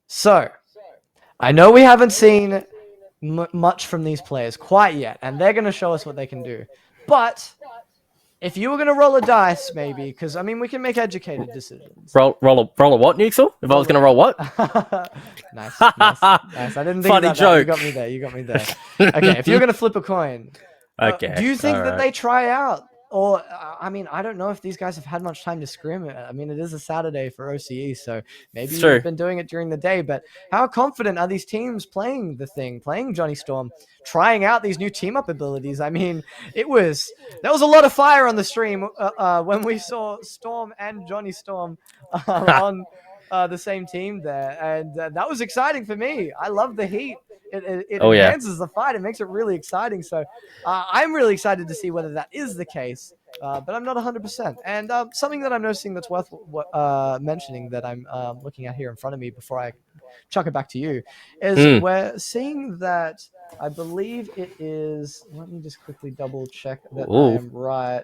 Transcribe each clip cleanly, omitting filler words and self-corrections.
So, I know we haven't seen much from these players quite yet, and they're going to show us what they can do. But if you were going to roll a dice, maybe, because, I mean, we can make educated decisions. Roll a what, Nixel? If I was going to roll what? Nice. I didn't think Funny about joke. That. You got me there. Okay, if you're going to flip a coin, okay. Do you think that they try out? Or, I mean, I don't know if these guys have had much time to scrim. I mean, it is a Saturday for OCE, so maybe you've been doing it during the day. But how confident are these teams playing Johnny Storm, trying out these new team-up abilities? I mean, there was a lot of fire on the stream when we saw Storm and Johnny Storm on the same team there. And that was exciting for me. I love the heat. It enhances the fight. It makes it really exciting. So I'm really excited to see whether that is the case. But I'm not 100%. And something that I'm noticing that's worth mentioning that I'm looking at here in front of me before I chuck it back to you is we're seeing that I believe it is. Let me just quickly double check that I am right.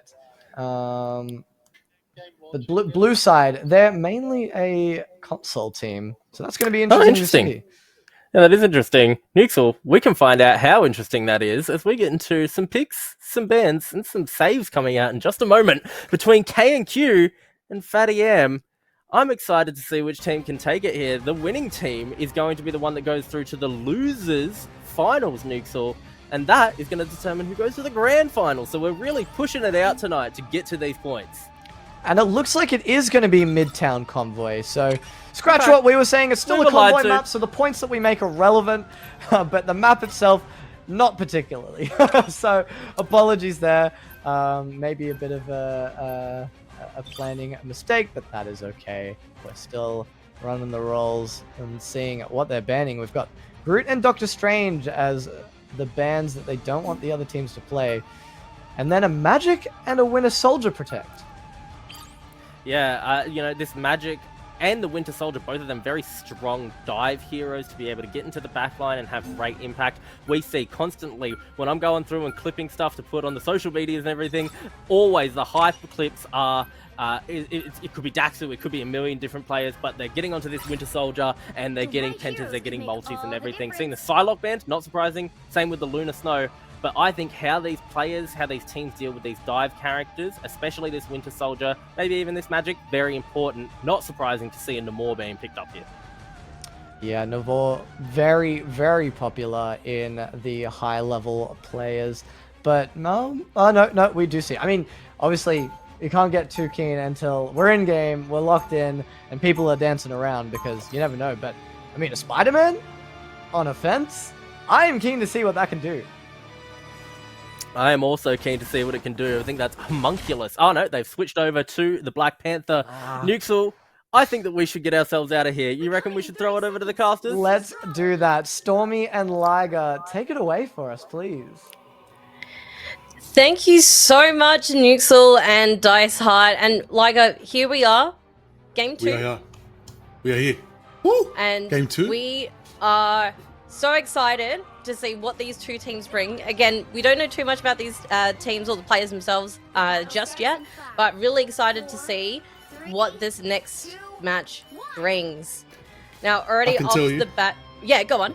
The blue side, they're mainly a console team. So that's going to be interesting to see. Yeah, that is interesting. Nixel, we can find out how interesting that is as we get into some picks, some bans, and some saves coming out in just a moment between KandQ and fattyam. I'm excited to see which team can take it here. The winning team is going to be the one that goes through to the losers finals, Nixel, and that is going to determine who goes to the grand final. So we're really pushing it out tonight to get to these points. And it looks like it is going to be Midtown Convoy. So scratch what we were saying. It's still a convoy map, so the points that we make are relevant. But the map itself, not particularly. So apologies there. Maybe a bit of a planning mistake, but that is okay. We're still running the rolls and seeing what they're banning. We've got Groot and Doctor Strange as the bans that they don't want the other teams to play. And then a Magic and a Winter Soldier Protect. Yeah, this Magic and the Winter Soldier, both of them very strong dive heroes to be able to get into the backline and have great impact. We see constantly, when I'm going through and clipping stuff to put on the social medias and everything, always the hype clips are, it could be Daxu, it could be a million different players, but they're getting onto this Winter Soldier and they're getting pentas, they're getting multis and everything. Seeing the Psylocke band, not surprising. Same with the Lunar Snow. But I think how these teams deal with these dive characters, especially this Winter Soldier, maybe even this Magic, very important. Not surprising to see a Namor being picked up here. Yeah, Namor, very, very popular in the high-level players. But no, we do see. I mean, obviously, you can't get too keen until we're in-game, we're locked in, and people are dancing around because you never know. But, I mean, a Spider-Man on a fence? I am keen to see what that can do. I am also keen to see what it can do. I think that's homunculus. Oh no, they've switched over to the Black Panther. Nixel, I think that we should get ourselves out of here. You reckon we should throw it over to the casters? Let's do that. Stormy and Liger, take it away for us, please. Thank you so much, Nixel and Dice Heart. And Liger, here we are. Game 2. We are here. Woo! And Game 2. We are so excited to see what these two teams bring. Again, we don't know too much about these teams or the players themselves just yet, but really excited to see what this next match brings. Now, already off the bat... Yeah, go on.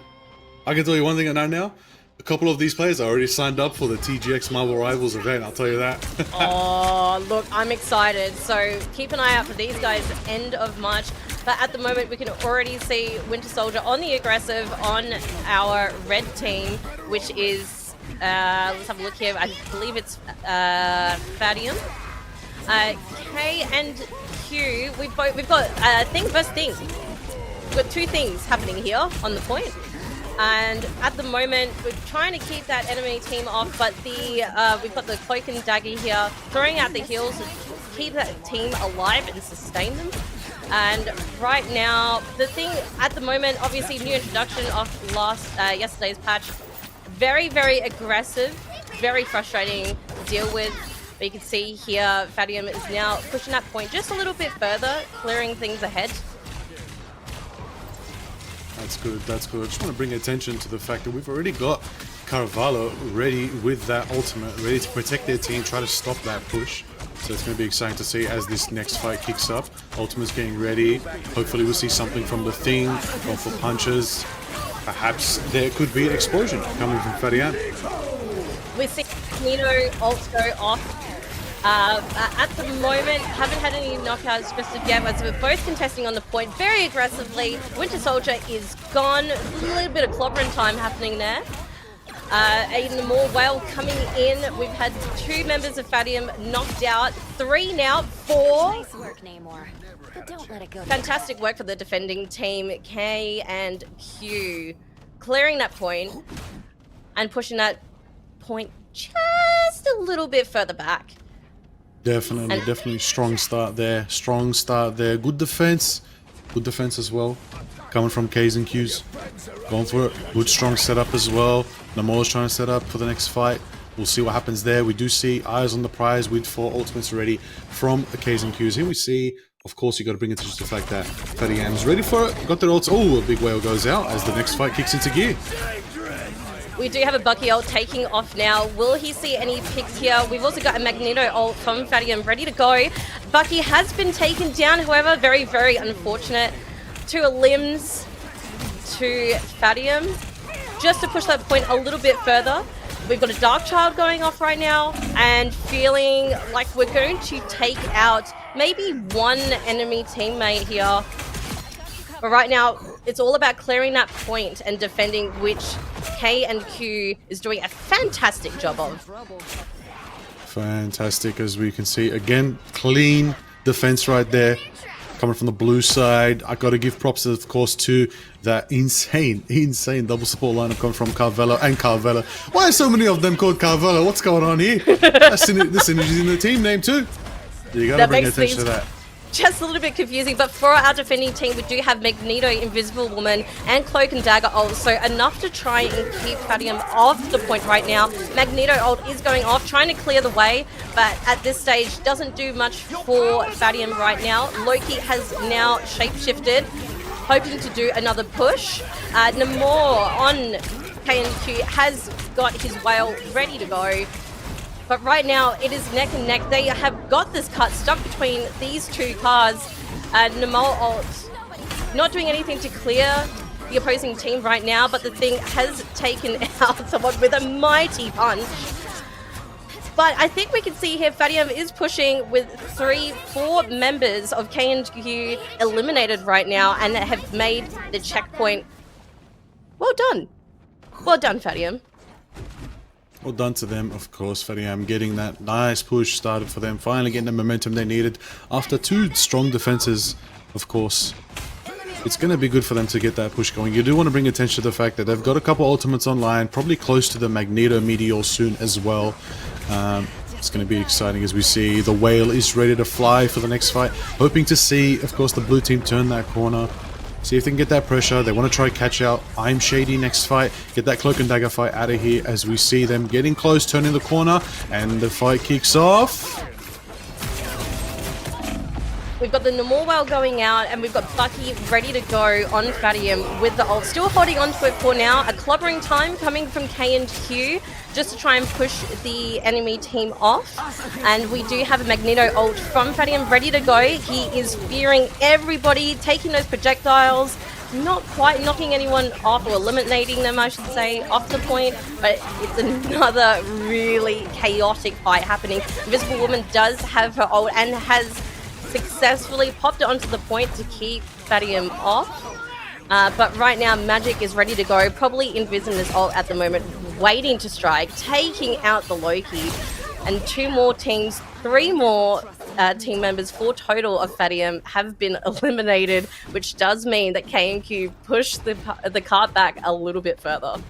I can tell you one thing I know now. A couple of these players are already signed up for the TGX Marvel Rivals event, I'll tell you that. Oh, look, I'm excited. So keep an eye out for these guys end of March. But at the moment, we can already see Winter Soldier on the aggressive on our red team, which is, let's have a look here. I believe it's fattyam. K and Q, we've got thing versus thing. We've got two things happening here on the point. And at the moment, we're trying to keep that enemy team off, but we've got the cloak and dagger here, throwing out the heals to keep that team alive and sustain them. And right now, the thing at the moment, obviously new introduction of yesterday's patch, very, very aggressive, very frustrating to deal with. But you can see here, fattyam is now pushing that point just a little bit further, clearing things ahead. That's good, that's good. I just want to bring attention to the fact that we've already got Carvalho ready with that ultimate, ready to protect their team, try to stop that push. So it's going to be exciting to see as this next fight kicks up. Ultimate's getting ready. Hopefully we'll see something from the Thing, going for punches. Perhaps there could be an explosion coming from fattyam. We're seeing Nino ult go off. At the moment, haven't had any knockouts just yet, as we're both contesting on the point very aggressively. Winter Soldier is gone. A little bit of clobbering time happening there. Aiden Moore Whale coming in. We've had 2 members of fattyam knocked out. 3 now, 4. Nice work, Namor. But don't let it go. Fantastic work for the defending team, KandQ. Clearing that point and pushing that point just a little bit further back. Definitely strong start there. Strong start there. Good defense. Good defense as well. Coming from KandQs. Going for it. Good strong setup as well. Namor's trying to set up for the next fight. We'll see what happens there. We do see eyes on the prize with 4 ultimates ready from the KandQs. Here we see, of course, you got to bring attention to the fact that fattyam's ready for it. Got their ults. Oh, a big whale goes out as the next fight kicks into gear. We do have a Bucky ult taking off now. Will he see any picks here? We've also got a Magneto ult from fattyam ready to go. Bucky has been taken down, however, very, very unfortunate. 2 limbs to fattyam. Just to push that point a little bit further. We've got a Dark Child going off right now and feeling like we're going to take out maybe 1 enemy teammate here. But right now, it's all about clearing that point and defending, which KandQ is doing a fantastic job of. Fantastic, as we can see. Again, clean defense right there. Coming from the blue side. I got to give props, of course, to that insane double support lineup coming from Carvella and Carvella. Why are so many of them called Carvella? What's going on here? This synergy's in the team name too. You got to bring attention to that. Just a little bit confusing, but for our defending team, we do have Magneto, Invisible Woman, and Cloak and Dagger ult, so enough to try and keep fattyam off the point right now. Magneto ult is going off, trying to clear the way, but at this stage doesn't do much for fattyam right now. Loki has now shapeshifted, hoping to do another push. Namor on KandQ has got his whale ready to go. But right now, it is neck and neck. They have got this cut stuck between these 2 cars. Namor ult not doing anything to clear the opposing team right now, but the Thing has taken out someone with a mighty punch. But I think we can see here fattyam is pushing with 3-4 members of KandQ eliminated right now and have made the checkpoint. Well done. Well done, fattyam. Well done to them, of course. fattyam getting that nice push started for them, finally getting the momentum they needed after 2 strong defenses, of course. It's going to be good for them to get that push going. You do want to bring attention to the fact that they've got a couple ultimates online, probably close to the Magneto Meteor soon as well. It's going to be exciting as we see the whale is ready to fly for the next fight. Hoping to see, of course, the blue team turn that corner. See if they can get that pressure. They want to try catch out I'm Shady next fight. Get that Cloak and Dagger fight out of here as we see them getting close, turning the corner, and the fight kicks off. We've got the Namor Whale going out, and we've got Bucky ready to go on fattyam with the ult. Still holding on to it for now. A clobbering time coming from KandQ just to try and push the enemy team off. And we do have a Magneto ult from fattyam ready to go. He is fearing everybody, taking those projectiles, not quite knocking anyone off or eliminating them, I should say, off the point, but it's another really chaotic fight happening. Invisible Woman does have her ult and has successfully popped it onto the point to keep fattyam off. But right now, Magic is ready to go, probably Invisimus ult at the moment, waiting to strike, taking out the Loki. And 2 more teams, 3 more team members, 4 total of fattyam have been eliminated, which does mean that KandQ pushed the cart back a little bit further.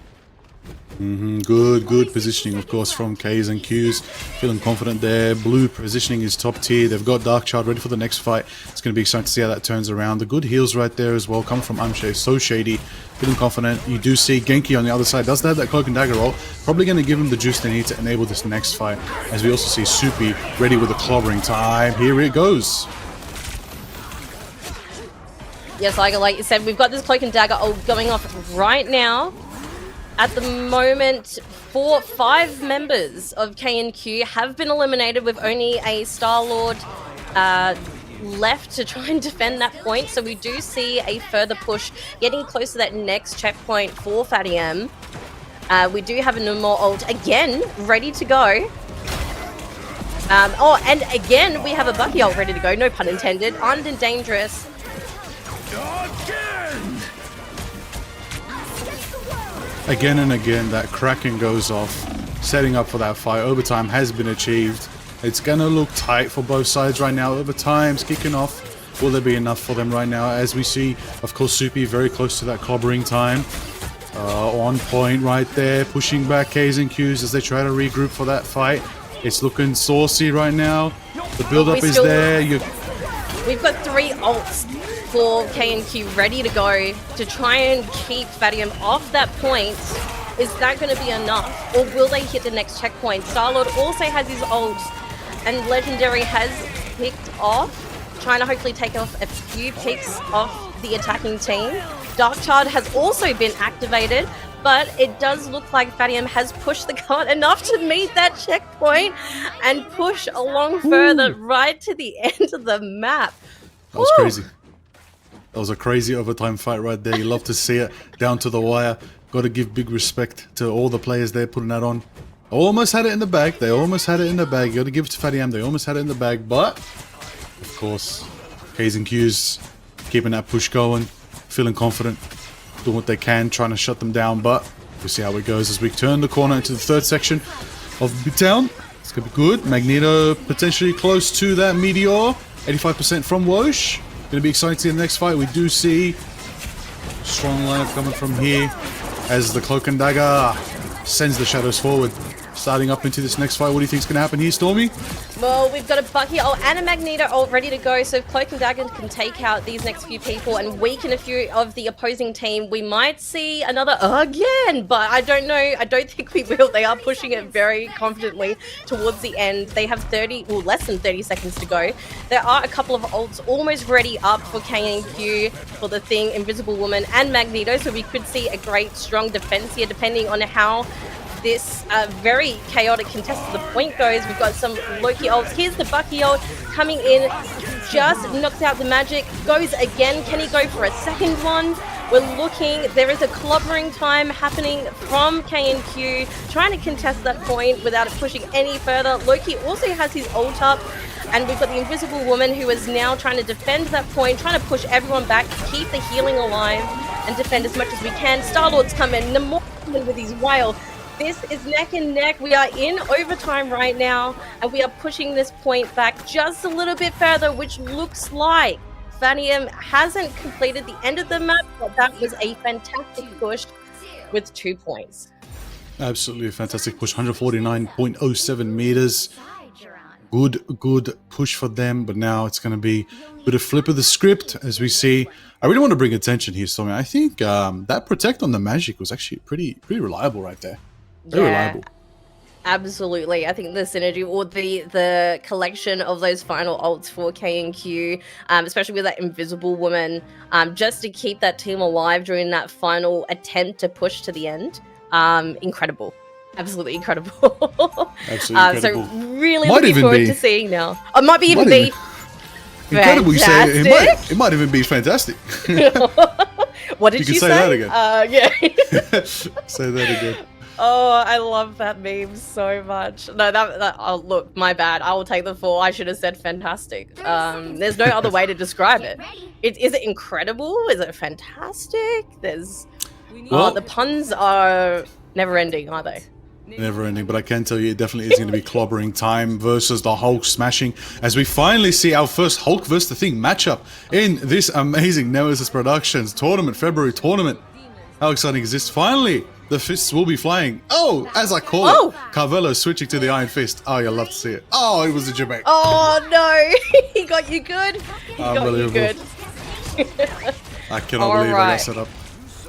Good positioning, of course, from KandQs. Feeling confident there. Blue positioning is top tier. They've got Dark Child ready for the next fight. It's going to be exciting to see how that turns around. The good heals right there as well come from So Shady. Feeling confident. You do see Genki on the other side. Does have that Cloak and Dagger roll. Probably going to give him the juice they need to enable this next fight. As we also see Soupy ready with a clobbering time. Here it goes. Yes, like you said, we've got this Cloak and Dagger ult going off right now. At the moment, 5 members of KandQ have been eliminated with only a Star-Lord left to try and defend that point. So we do see a further push getting close to that next checkpoint for fattyam. We do have a Numor ult again ready to go. And again, we have a Bucky ult ready to go, no pun intended. Armed and dangerous. Again and again, that Kraken goes off, setting up for that fight. Overtime has been achieved. It's gonna look tight for both sides right now. Overtime's kicking off. Will there be enough for them right now? As we see, of course, Soupy very close to that clobbering time. On point right there, pushing back KandQs as they try to regroup for that fight. It's looking saucy right now. The build-up is there. We've got 3 ults for KandQ ready to go to try and keep fattyam off that point. Is that going to be enough? Or will they hit the next checkpoint? Star-Lord also has his ult, and Legendary has picked off, trying to hopefully take off a few picks off the attacking team. Darkchild has also been activated, but it does look like fattyam has pushed the cart enough to meet that checkpoint and push along further right to the end of the map. That was crazy. That was a crazy overtime fight right there. You love to see it down to the wire. Got to give big respect to all the players there putting that on. Almost had it in the bag. They almost had it in the bag. You got to give it to fattyam. They almost had it in the bag, but of course, KandQs keeping that push going, feeling confident, doing what they can, trying to shut them down. But we'll see how it goes as we turn the corner into the 3rd section of Big Town. It's gonna be good. Magneto potentially close to that Meteor. 85% from Wosh. Gonna be exciting to see the next fight. We do see strong lineup coming from here as the Cloak and Dagger sends the shadows forward. Starting up into this next fight, what do you think is going to happen here, Stormy? Well, we've got a Bucky ult and a Magneto ult ready to go, so if Cloak and Dagger can take out these next few people and weaken a few of the opposing team, we might see another again, but I don't know. I don't think we will. They are pushing it very confidently towards the end. They have less than 30 seconds to go. There are a couple of ults almost ready up for KandQ, for the Thing, Invisible Woman, and Magneto, so we could see a great, strong defense here, depending on how this very chaotic contest to the point goes. We've got some Loki ults. Here's the Bucky ult coming in, just knocks out the magic, goes again. Can he go for a second one? We're looking, there is a clobbering time happening from KandQ, trying to contest that point without it pushing any further. Loki also has his ult up, and we've got the Invisible Woman who is now trying to defend that point, trying to push everyone back, keep the healing alive, and defend as much as we can. Star-Lord's come in, Namor with his whale. This is neck and neck. We are in overtime right now, and we are pushing this point back just a little bit further, which looks like fattyam hasn't completed the end of the map, but that was a fantastic push with 2 points. Absolutely a fantastic push, 149.07 meters. Good push for them, but now it's going to be a bit of flip of the script as we see. I really want to bring attention here, Stormy. I think that protect on the magic was actually pretty reliable right there. Very reliable. Absolutely. I think the synergy or the collection of those final ults for KandQ, especially with that Invisible Woman, just to keep that team alive during that final attempt to push to the end, incredible. Absolutely incredible. Absolutely incredible. So really looking forward to seeing now. It might be even be incredible. You say it might even be fantastic. What did you say? Say that again. Yeah. Say that again. Oh, I love that meme so much. No, oh, look, my bad. I will take the fall. I should have said fantastic. There's no other way to describe it. Is it incredible? Is it fantastic? The puns are never ending, are they? Never ending, but I can tell you it definitely is going to be clobbering time versus the Hulk smashing as we finally see our first Hulk versus the Thing matchup in this amazing Nemesis Productions tournament, February tournament. How exciting is this? Finally, the fists will be flying. Oh, as I call it, Carvello switching to the Iron Fist. Oh, you'll love to see it. Oh, it was a Jamaica. Oh, no. He got you good. He got you good. I cannot believe I got set up.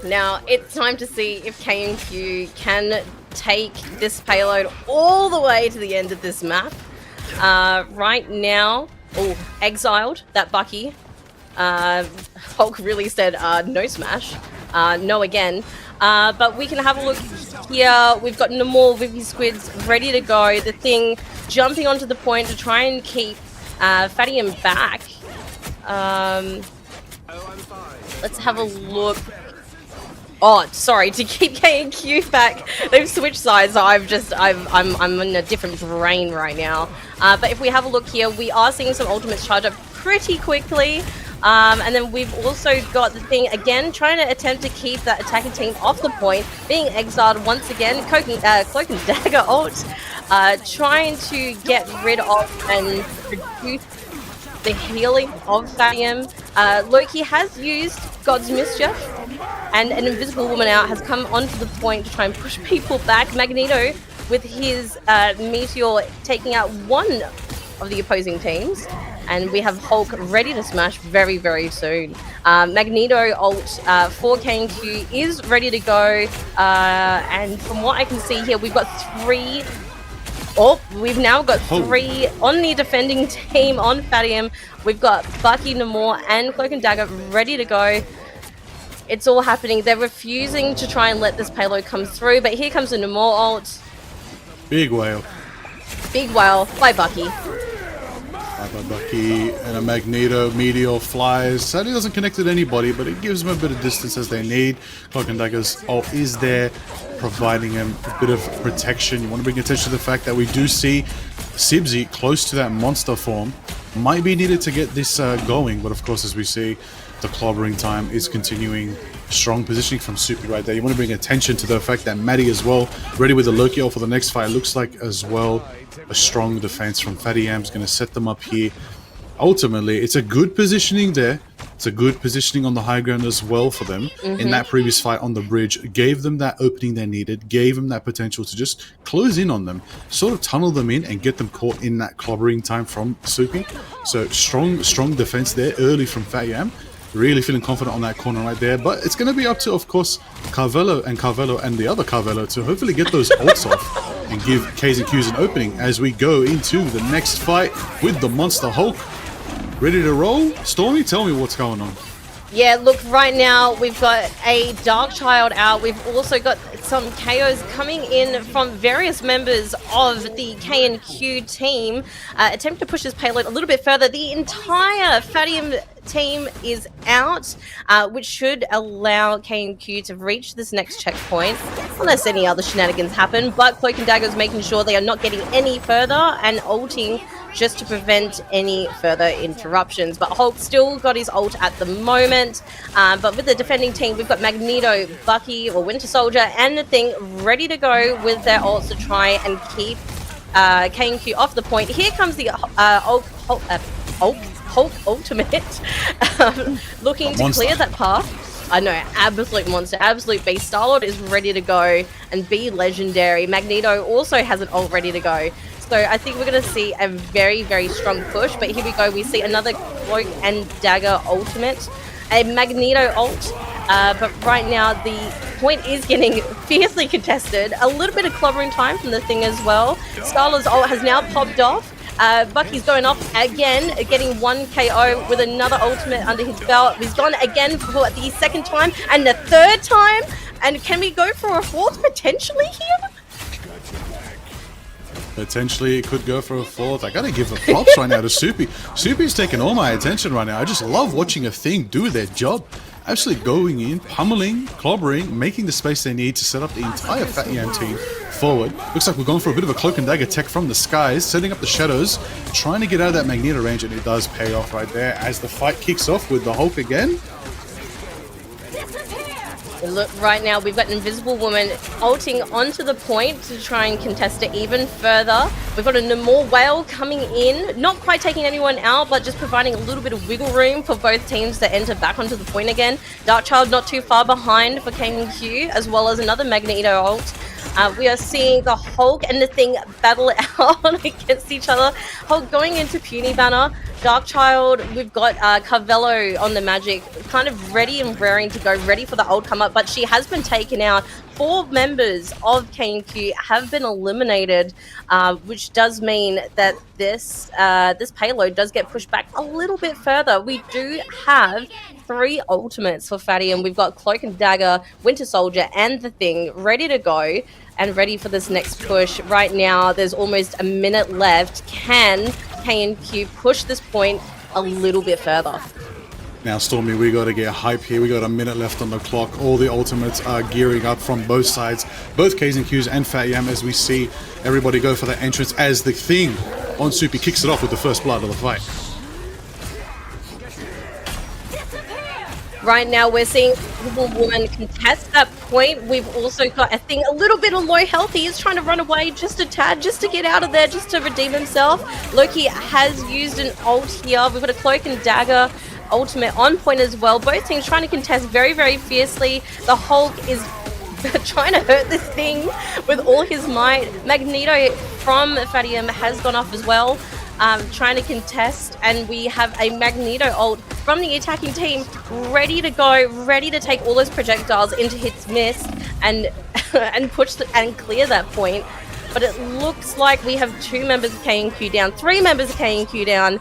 Now, it's time to see if KandQ can take this payload all the way to the end of this map. Right now, exiled, that Bucky. Hulk really said no smash. no again. But we can have a look here. We've got Namor with his squids ready to go. The Thing jumping onto the point to try and keep fattyam back. Let's have a look. Oh, sorry, to keep KandQ back. They've switched sides, so I'm in a different brain right now. But if we have a look here, we are seeing some ultimates charge up pretty quickly. And then we've also got the Thing again trying to attempt to keep that attacking team off the point, being exiled once again. Cloak and Dagger ult, trying to get rid of and reduce the healing of fattyam. Loki has used God's Mischief, and an Invisible Woman out has come onto the point to try and push people back. Magneto with his Meteor taking out one of the opposing teams, and we have Hulk ready to smash very, very soon. Magneto ult for KandQ is ready to go, and from what I can see here, we've got three. Oh, we've now got three on the defending team on fattyam. We've got Bucky, Namor, and Cloak and Dagger ready to go. It's all happening. They're refusing to try and let this payload come through, but here comes the Namor ult. Big whale. Big whale by Bucky. By Bucky, and a Magneto Meteor flies. Sadly doesn't connect with anybody, but it gives them a bit of distance as they need. Cloak and Dagger's ult is there, providing him a bit of protection. You want to bring attention to the fact that we do see Sibsy close to that monster form. Might be needed to get this going, but of course, as we see, the clobbering time is continuing. Strong positioning from Soupy right there. You want to bring attention to the fact that Maddie as well, ready with the Loki ult for the next fight. Looks like as well a strong defense from fattyam is going to set them up here. Ultimately, it's a good positioning there. It's a good positioning on the high ground as well for them. In that previous fight on the bridge, gave them that opening they needed, gave them that potential to just close in on them, sort of tunnel them in and get them caught in that clobbering time from Soupy. So strong defense there early from fattyam. Really feeling confident on that corner right there, but it's going to be up to, of course, Carvello and the other Carvello to hopefully get those ults off and give KandQs an opening as we go into the next fight with the Monster Hulk. Ready to roll? Stormy, tell me what's going on. Yeah, look, right now we've got a Dark Child out. We've also got some KOs coming in from various members of the KandQ team, attempt to push this payload a little bit further. The entire fattyam team is out, which should allow KandQ to reach this next checkpoint, unless any other shenanigans happen. But Cloak and Dagger is making sure they are not getting any further and ulting just to prevent any further interruptions. But Hulk still got his ult at the moment. But with the defending team, we've got Magneto, Bucky, or Winter Soldier, and the Thing ready to go with their ults to try and keep KandQ off the point. Here comes the Hulk ultimate, looking to clear that path. I know, absolute monster, absolute beast. Star-Lord is ready to go and be legendary. Magneto also has an ult ready to go. So I think we're going to see a very, very strong push. But here we go. We see another Cloak and Dagger ultimate. A Magneto ult. But right now, the point is getting fiercely contested. A little bit of clobbering time from the Thing as well. Star-Lord's ult has now popped off. Bucky's going off again, getting one KO with another ultimate under his belt. He's gone again for the second time and the third time. And can we go for a fourth potentially here? Potentially, it could go for a fourth. I gotta give the props right now to Soupy. Soupy's taking all my attention right now. I just love watching a Thing do their job. Actually going in, pummeling, clobbering, making the space they need to set up the entire fattyam team forward. Looks like we're going for a bit of a Cloak and Dagger tech from the skies, setting up the shadows, trying to get out of that Magneto range, and it does pay off right there as the fight kicks off with the Hulk again. Look, right now we've got an Invisible Woman ulting onto the point to try and contest it even further. We've got a Namor Whale coming in, not quite taking anyone out, but just providing a little bit of wiggle room for both teams to enter back onto the point again. Darkchild not too far behind for KandQ, as well as another Magneto ult. We are seeing the Hulk and the Thing battle out against each other. Hulk going into Puny Banner, Darkchild, we've got Carvello on the Magic, kind of ready and raring to go, ready for the old come up, but she has been taken out. 4 members of KandQ have been eliminated, which does mean that this payload does get pushed back a little bit further. We do have 3 ultimates for fattyam. We've got Cloak and Dagger, Winter Soldier, and the Thing ready to go and ready for this next push. Right now, there's almost a minute left. Can KandQ push this point a little bit further? Now, Stormy, we got to get hype here. We got a minute left on the clock. All the ultimates are gearing up from both sides, both KandQs and fattyam, as we see everybody go for the entrance as the Thing on Soupy kicks it off with the first blood of the fight. Right now, we're seeing Woman contest that point. We've also got a Thing a little bit of low health. He is trying to run away just a tad, just to get out of there, just to redeem himself. Loki has used an ult here. We've got a Cloak and Dagger ultimate on point as well. Both teams trying to contest very, very fiercely. The Hulk is trying to hurt this Thing with all his might. Magneto from fattyam has gone off as well, trying to contest, and we have a Magneto ult from the attacking team ready to go, ready to take all those projectiles into his mist and and push and clear that point. But it looks like we have 2 members of KandQ down, 3 members of KandQ down.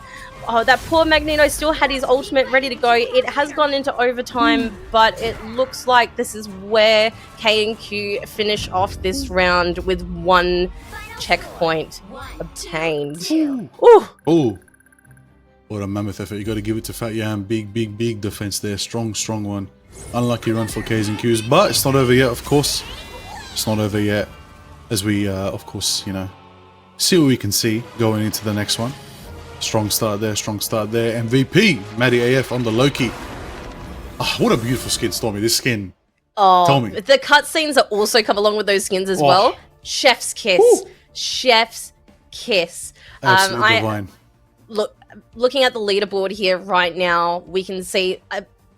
Oh, that poor Magneto still had his ultimate ready to go. It has gone into overtime, but it looks like this is where KandQ finish off this round with 1 checkpoint obtained. Ooh. Oh, what a mammoth effort. You got to give it to fattyam. Big defense there. Strong one. Unlucky run for KandQs, but it's not over yet, of course. It's not over yet, as we, of course, see what we can see going into the next one. Strong start there. MVP, Maddie AF on the Loki. Oh, what a beautiful skin, Stormy. This skin. Oh, tell me. The cutscenes that also come along with those skins as well. Chef's kiss. Ooh. Chef's kiss. Absolutely divine. Looking at the leaderboard here right now, we can see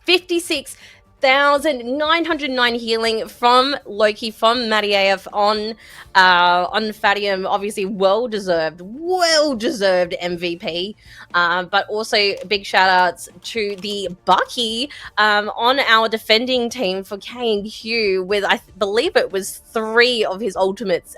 56,909 healing from Loki, from Maddie AF on fattyam. Obviously, well deserved MVP. But also big shout outs to the Bucky on our defending team for KandQ with, I believe it was 3 of his ultimates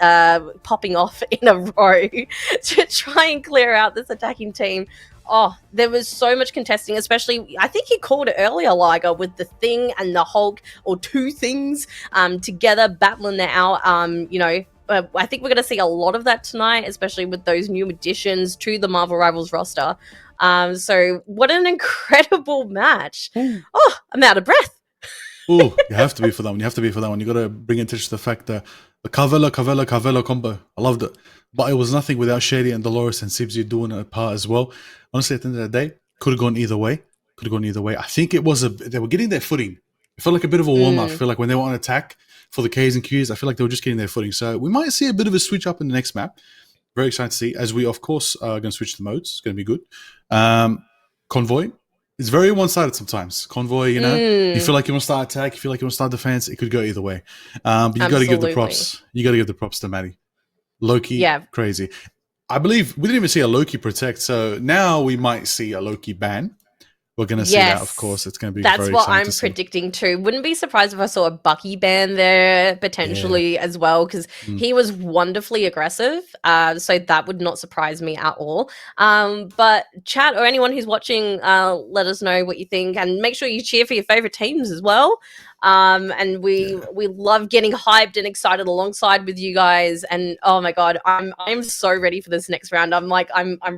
popping off in a row to try and clear out this attacking team. Oh, there was so much contesting, especially, I think he called it earlier, Liger, with the Thing and the Hulk, or 2 things together battling it out. I think we're going to see a lot of that tonight, especially with those new additions to the Marvel Rivals roster. So what an incredible match. Oh, I'm out of breath. Oh, you have to be for that one. You got to bring attention to the fact that the Carvello combo, I loved it. But it was nothing without Shady and Dolores and Sibsy doing a part as well. Honestly, at the end of the day, could have gone either way. I think it was they were getting their footing. It felt like a bit of a warm-up. I feel like when they were on attack for the KandQs, I feel like they were just getting their footing. So we might see a bit of a switch up in the next map. Very excited to see, as we, of course, are going to switch the modes. It's going to be good. Convoy. It's very one-sided sometimes. Convoy, you feel like you want to start attack, you feel like you want to start defense. It could go either way. But you got to give the props. You got to give the props to Maddie. Loki, crazy. I believe we didn't even see a Loki protect, so now we might see a Loki ban. We're going to see that, of course. It's going to be very exciting. That's what I'm predicting too. Wouldn't be surprised if I saw a Bucky ban there potentially as well, because he was wonderfully aggressive. So that would not surprise me at all. But chat or anyone who's watching, let us know what you think, and make sure you cheer for your favorite teams as well. And we love getting hyped and excited alongside with you guys. And oh my god, I'm so ready for this next round. I'm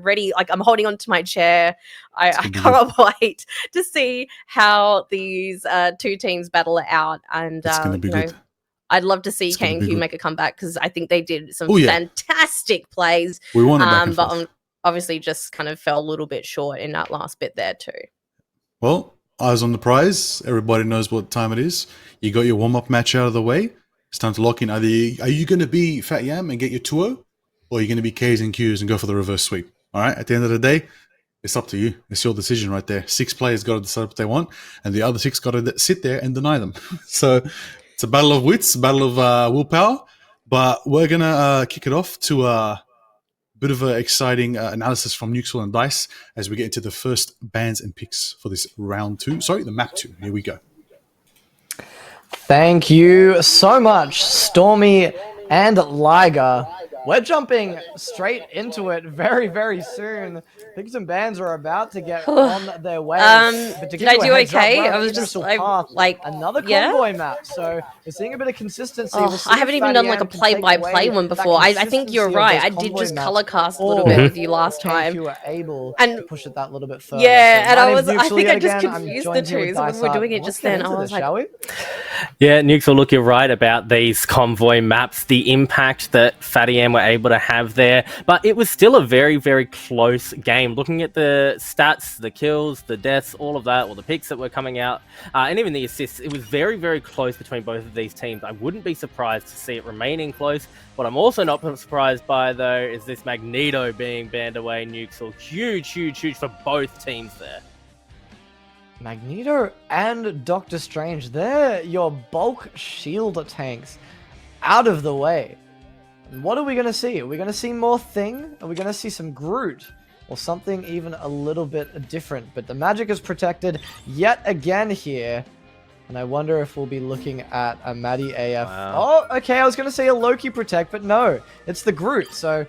ready. Like, I'm holding on to my chair. I can't wait to see how these 2 teams battle it out. And it's gonna be good. I'd love to see KandQ make a comeback, because I think they did some fantastic plays. We won it back and but obviously just kind of fell a little bit short in that last bit there too. Well, eyes on the prize. Everybody knows what time it is. You got your warm-up match out of the way. It's time to lock in. Are you going to be fattyam and get your 2-0? Or are you going to be KandQs and go for the reverse sweep? All right, at the end of the day, it's up to you. It's your decision right there. 6 players got to decide what they want, and the other 6 got to sit there and deny them. So it's a battle of wits, a battle of willpower. But we're going to kick it off to bit of an exciting analysis from Nuxel and Dice as we get into the first bans and picks for this round 2. Sorry, the map 2. Here we go. Thank you so much, Stormy and Liger. We're jumping straight into it very, very soon. Picks and bans are about to get on their way. But to did I do okay? Up, I was just like another convoy map, so we're seeing a bit of consistency. I haven't even done like a play-by-play one before. I think you're right. I did just color cast a little bit with you last time. You were able to push it that little bit further. Yeah, so and I think I just confused the two. So when we're doing it just then, I was like, yeah, Nuxel, look, you're right about these convoy maps, the impact that fattyam were able to have there, but it was still a very, very close game. Looking at the stats, the kills, the deaths, all of that, or the picks that were coming out, and even the assists, it was very, very close between both of these teams. I wouldn't be surprised to see it remaining close. What I'm also not surprised by, though, is this Magneto being banned away, Nuxel. Huge, huge, huge for both teams there. Magneto and Doctor Strange, they're your bulk shield tanks out of the way. What are we going to see? Are we going to see more Thing? Are we going to see some Groot? Or something even a little bit different? But the magic is protected yet again here. And I wonder if we'll be looking at a Maddie AF. Wow. Oh, okay, I was going to say a Loki protect, but no. It's the Groot, so...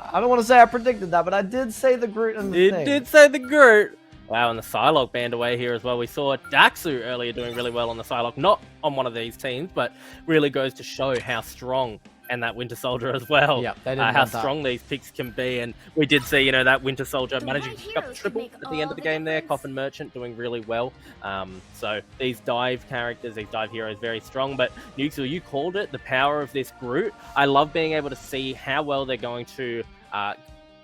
I don't want to say I predicted that, but I did say the Groot and the Thing. It did say the Groot. Wow, and the Psylocke banned away here as well. We saw Daxu earlier doing really well on the Psylocke. Not on one of these teams, but really goes to show how strong, and that Winter Soldier as well. Yeah, they didn't how strong these picks can be. And we did see, that Winter Soldier managing to pick up triple at the end of the game there. Coffin Merchant doing really well. So these dive characters, these dive heroes, very strong. But Nuxel, you called it, the power of this Groot. I love being able to see how well they're going to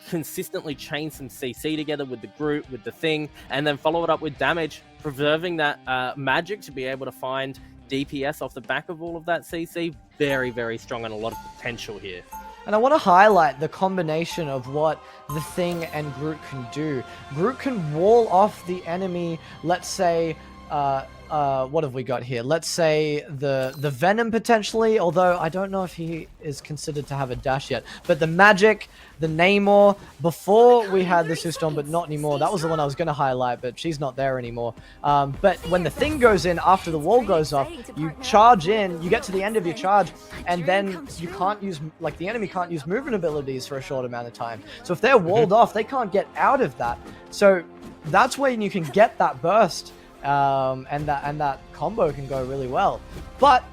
consistently chain some CC together with the Groot, with the Thing, and then follow it up with damage, preserving that magic to be able to find DPS off the back of all of that CC. Very, very strong and a lot of potential here. And I want to highlight the combination of what the Thing and Groot can do. Groot can wall off the enemy, let's say, what have we got here? Let's say the Venom potentially, although I don't know if he is considered to have a dash yet. But the Magic, the Namor, before we had the Sue Storm, but not anymore. That was the one I was going to highlight, but she's not there anymore. But when the Thing goes in, after the wall goes off, you charge in, you get to the end of your charge, and then you can't use, like the enemy can't use movement abilities for a short amount of time. So if they're walled off, they can't get out of that. So that's when you can get that burst. And that combo can go really well. But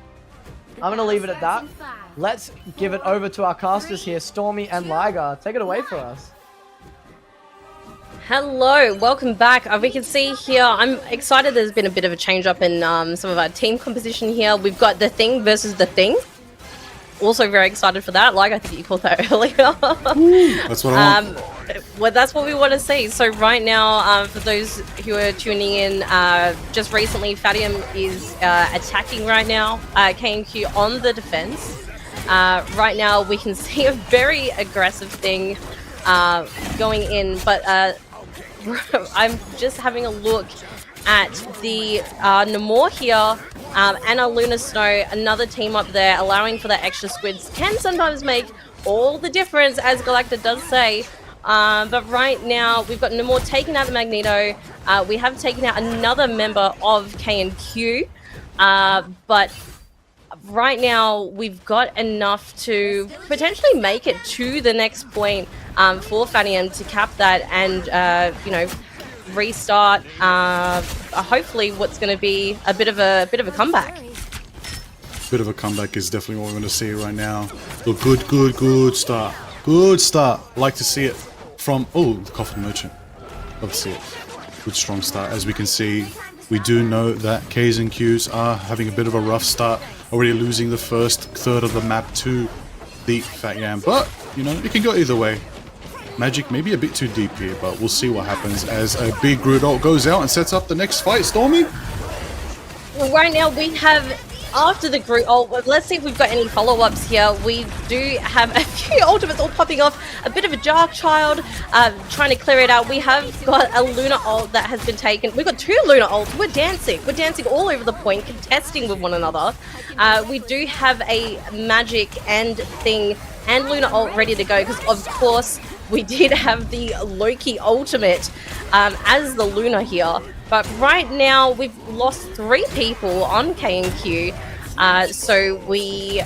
I'm going to leave it at that. Let's give it over to our casters here, Stormy and Liger. Take it away for us. Hello, welcome back. We can see here, I'm excited there's been a bit of a change up in some of our team composition here. We've got the Thing versus the Thing. Also very excited for that. Like, I think you called that earlier. That's what I want. Well, that's what we want to see. So right now, for those who are tuning in, just recently, fattyam is attacking right now. KandQ on the defense. Right now, we can see a very aggressive Thing going in, but I'm just having a look at the Namor here. And a Luna Snow, another team up there, allowing for the extra squids can sometimes make all the difference, as Galacta does say. But right now, we've got Namor taking out the Magneto. We have taken out another member of KandQ. But right now, we've got enough to potentially make it to the next point for fattyam to cap that and, restart hopefully what's going to be a bit of a comeback. Bit of a comeback is definitely what we're going to see right now. Look, good start. Good start. Like to see it from the Coffin Merchant. Love to see it. Good strong start. As we can see, we do know that KandQs are having a bit of a rough start, already losing the first third of the map to the fattyam. But it can go either way. Magic may be a bit too deep here, but we'll see what happens as a big Groot ult goes out and sets up the next fight. Stormy? Well, right now we have, after the Groot ult, let's see if we've got any follow-ups here. We do have a few ultimates all popping off. A bit of a Dark Child, trying to clear it out. We have got a Luna ult that has been taken. We've got 2 Luna ults. We're dancing. We're dancing all over the point, contesting with one another. We do have a Magic and Thing and Luna ult ready to go because, of course, we did have the Loki ultimate as the Luna here. But right now, we've lost 3 people on KandQ. So we,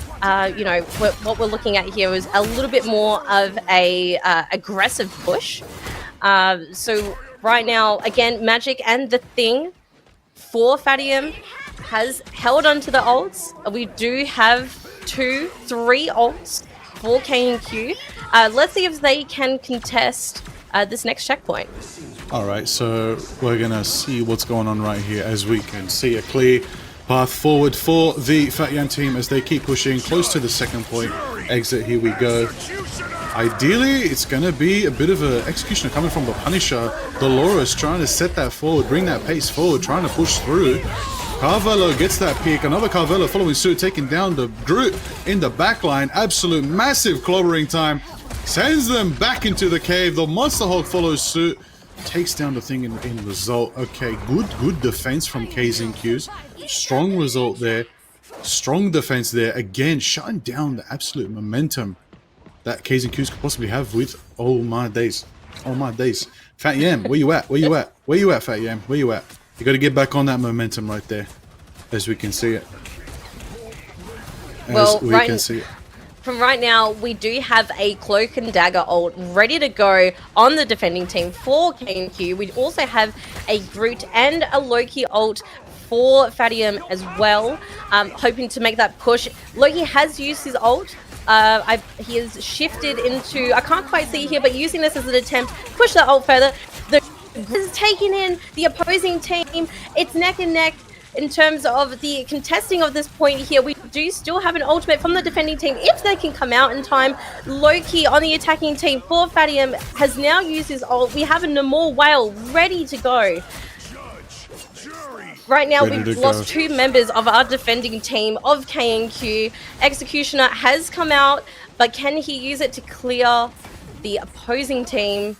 you know, what we're looking at here is a little bit more of a aggressive push. So right now, again, Magic and the Thing for fattyam has held onto the ults. We do have 2, 3 ults for KandQ. Let's see if they can contest this next checkpoint. Alright, so we're gonna see what's going on right here as we can see a clear path forward for the fattyam team as they keep pushing close to the second point exit. Here we go. Ideally, it's going to be a bit of an executioner coming from the Punisher. Dolores trying to set that forward, bring that pace forward, trying to push through. Carvello gets that pick. Another Carvello following suit, taking down the Groot in the backline. Absolute massive clobbering time. Sends them back into the cave. The Monster Hulk follows suit. Takes down the Thing in result. Okay, good defense from KandQs. Strong result there. Strong defense there. Again, shutting down the absolute momentum that KandQs could possibly have with oh my days. Oh my days. fattyam, where you at? Where you at? Where you at, fattyam? Where you at? You got to get back on that momentum right there, as we can see it. From right now, we do have a Cloak and Dagger ult ready to go on the defending team for KandQ. We also have a Groot and a Loki ult for fattyam as well, hoping to make that push. Loki has used his ult. He has shifted into, I can't quite see here, but using this as an attempt to push the ult further. The is taking in the opposing team. It's neck and neck in terms of the contesting of this point here. We do still have an ultimate from the defending team if they can come out in time. Loki on the attacking team for fattyam has now used his ult. We have a Namor Whale ready to go. Right now, we've lost 2 members of our defending team of KandQ. Executioner has come out, but can he use it to clear the opposing team?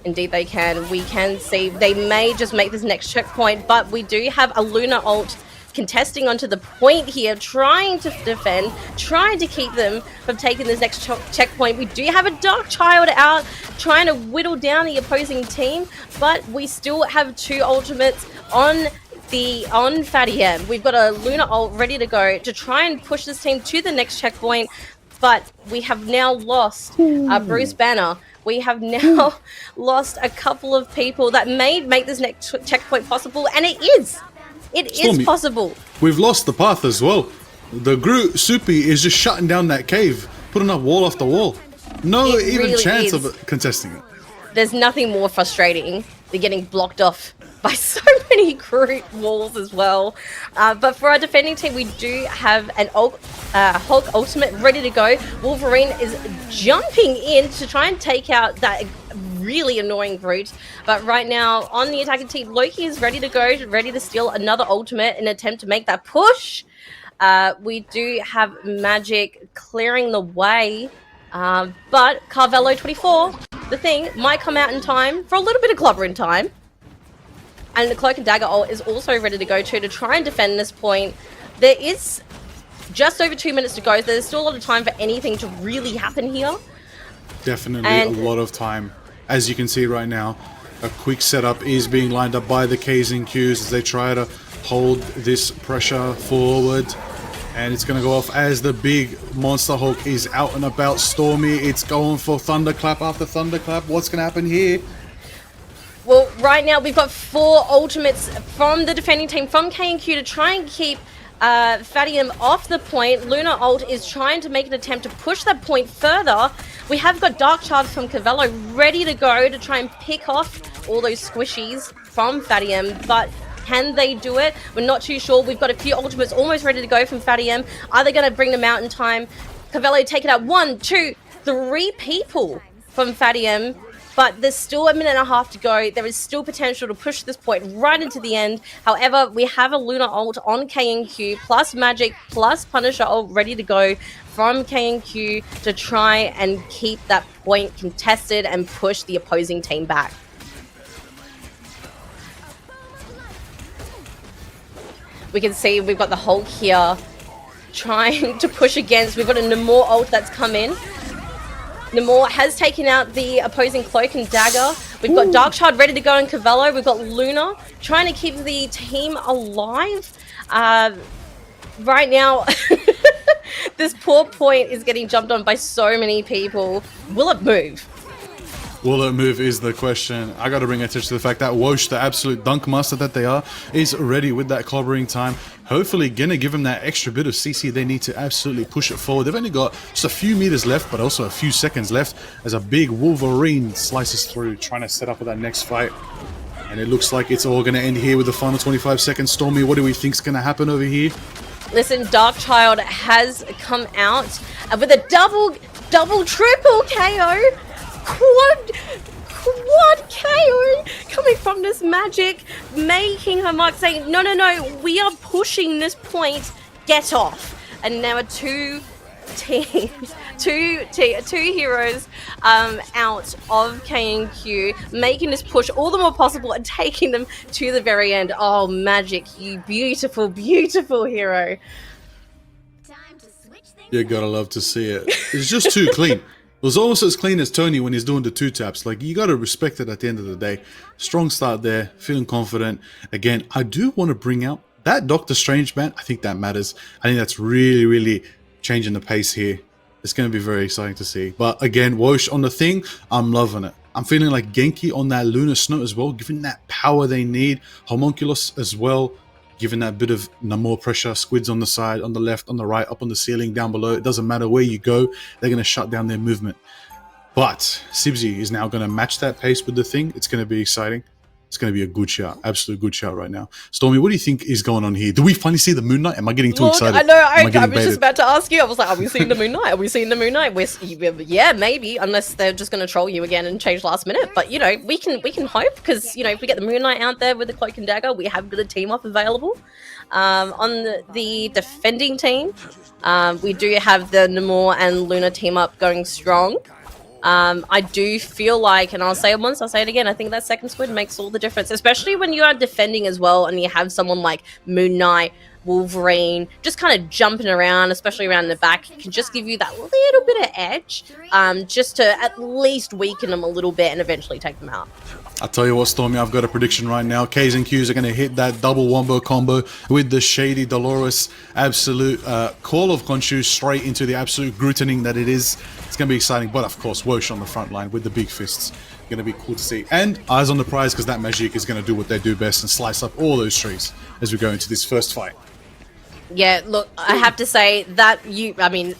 Indeed they can. We can see they may just make this next checkpoint, but we do have a Luna ult contesting onto the point here, trying to defend, trying to keep them from taking this next checkpoint. We do have a Dark Child out, trying to whittle down the opposing team, but we still have 2 ultimates on fattyam. We've got a Luna ult ready to go to try and push this team to the next checkpoint, but we have now lost Bruce Banner. We have now lost a couple of people that may make this next checkpoint possible, and it is. It is possible. We've lost the path as well. The Groot Soupy is just shutting down that cave, putting up wall after wall. No even chance of contesting it. There's nothing more frustrating than getting blocked off by so many Groot walls as well. But for our defending team, we do have an Hulk ultimate ready to go. Wolverine is jumping in to try and take out that really annoying Groot. But right now, on the attacking team, Loki is ready to go, ready to steal another ultimate in an attempt to make that push. We do have Magic clearing the way. But Carvello 24, the Thing, might come out in time for a little bit of clobbering time. And the Cloak and Dagger ult is also ready to go to try and defend this point. There is just over 2 minutes to go, so there's still a lot of time for anything to really happen here. Definitely a lot of time. As you can see right now, a quick setup is being lined up by the KandQs as they try to hold this pressure forward. And it's going to go off as the big Monster Hulk is out and about. Stormy, it's going for Thunderclap after Thunderclap. What's going to happen here? Well, right now we've got 4 ultimates from the defending team from KandQ to try and keep fattyam off the point. Luna ult is trying to make an attempt to push that point further. We have got Dark Child from Carvello ready to go to try and pick off all those squishies from fattyam, but can they do it? We're not too sure. We've got a few ultimates almost ready to go from fattyam. Are they going to bring them out in time? Carvello taking out 1, 2, 3 people from fattyam. but there's still a minute and a half to go. There is still potential to push this point right into the end. However, we have a Luna ult on KandQ, plus Magic, plus Punisher ult ready to go from KandQ to try and keep that point contested and push the opposing team back. We can see we've got the Hulk here trying to push against. We've got a Namor ult that's come in. Namor has taken out the opposing Cloak and Dagger. We've got Darkshard ready to go in Cavello. We've got Luna trying to keep the team alive. Right now, this poor point is getting jumped on by so many people. Will it move? Will it move is the question. I got to bring attention to the fact that Wosh, the absolute dunk master that they are, is ready with that clobbering time. Hopefully gonna give them that extra bit of CC they need to absolutely push it forward. They've only got just a few meters left, but also a few seconds left as a big Wolverine slices through, trying to set up for that next fight. And it looks like it's all gonna end here with the final 25 seconds. Stormy, what do we think's gonna happen over here? Listen, Darkchild has come out with a double, triple KO. Quad KO coming from this Magic, making her mark, saying, no, we are pushing this point, get off. And now two teams, two heroes out of KandQ, making this push all the more possible and taking them to the very end. Oh, Magic, you beautiful, beautiful hero. You gotta love to see it. It's just too clean. It was almost as clean as Tony when he's doing the 2-taps. Like, you got to respect it at the end of the day. Strong start there, feeling confident. Again, I do want to bring out that Doctor Strange, man. I think that matters. I think that's really, really changing the pace here. It's going to be very exciting to see. But again, Wosh on the thing, I'm loving it. I'm feeling like Genki on that Lunar Snow as well, giving that power they need. Homunculus as well, giving that bit of Namor pressure. Squids on the side, on the left, on the right, up on the ceiling, down below. It doesn't matter where you go, they're going to shut down their movement. But Sibzy is now going to match that pace with the thing. It's going to be exciting. It's going to be a good shot. Absolute good shot right now. Stormy, what do you think is going on here? Do we finally see the Moon Knight? Am I getting too excited? I know, I was just about to ask you. I was like, are we seeing the Moon Knight? Are we seeing the Moon Knight? Yeah, maybe, unless they're just going to troll you again and change last minute. But, you know, we can hope, because, you know, if we get the Moon Knight out there with the Cloak and Dagger, we have got a team up available. On the defending team, we do have the Namor and Luna team up going strong. I do feel like, and I'll say it once, I'll say it again, I think that second squid makes all the difference, especially when you are defending as well and you have someone like Moon Knight, Wolverine, just kind of jumping around, especially around the back, can just give you that little bit of edge, just to at least weaken them a little bit and eventually take them out. I'll tell you what, Stormy, I've got a prediction right now. KandQs are going to hit that double wombo combo with the Shady Dolores absolute call of Khonshu straight into the absolute grootening that it is. It's going to be exciting, but of course, Wosh on the front line with the big fists. Going to be cool to see. And eyes on the prize, because that Magic is going to do what they do best and slice up all those trees as we go into this first fight. Yeah, look, I have to say that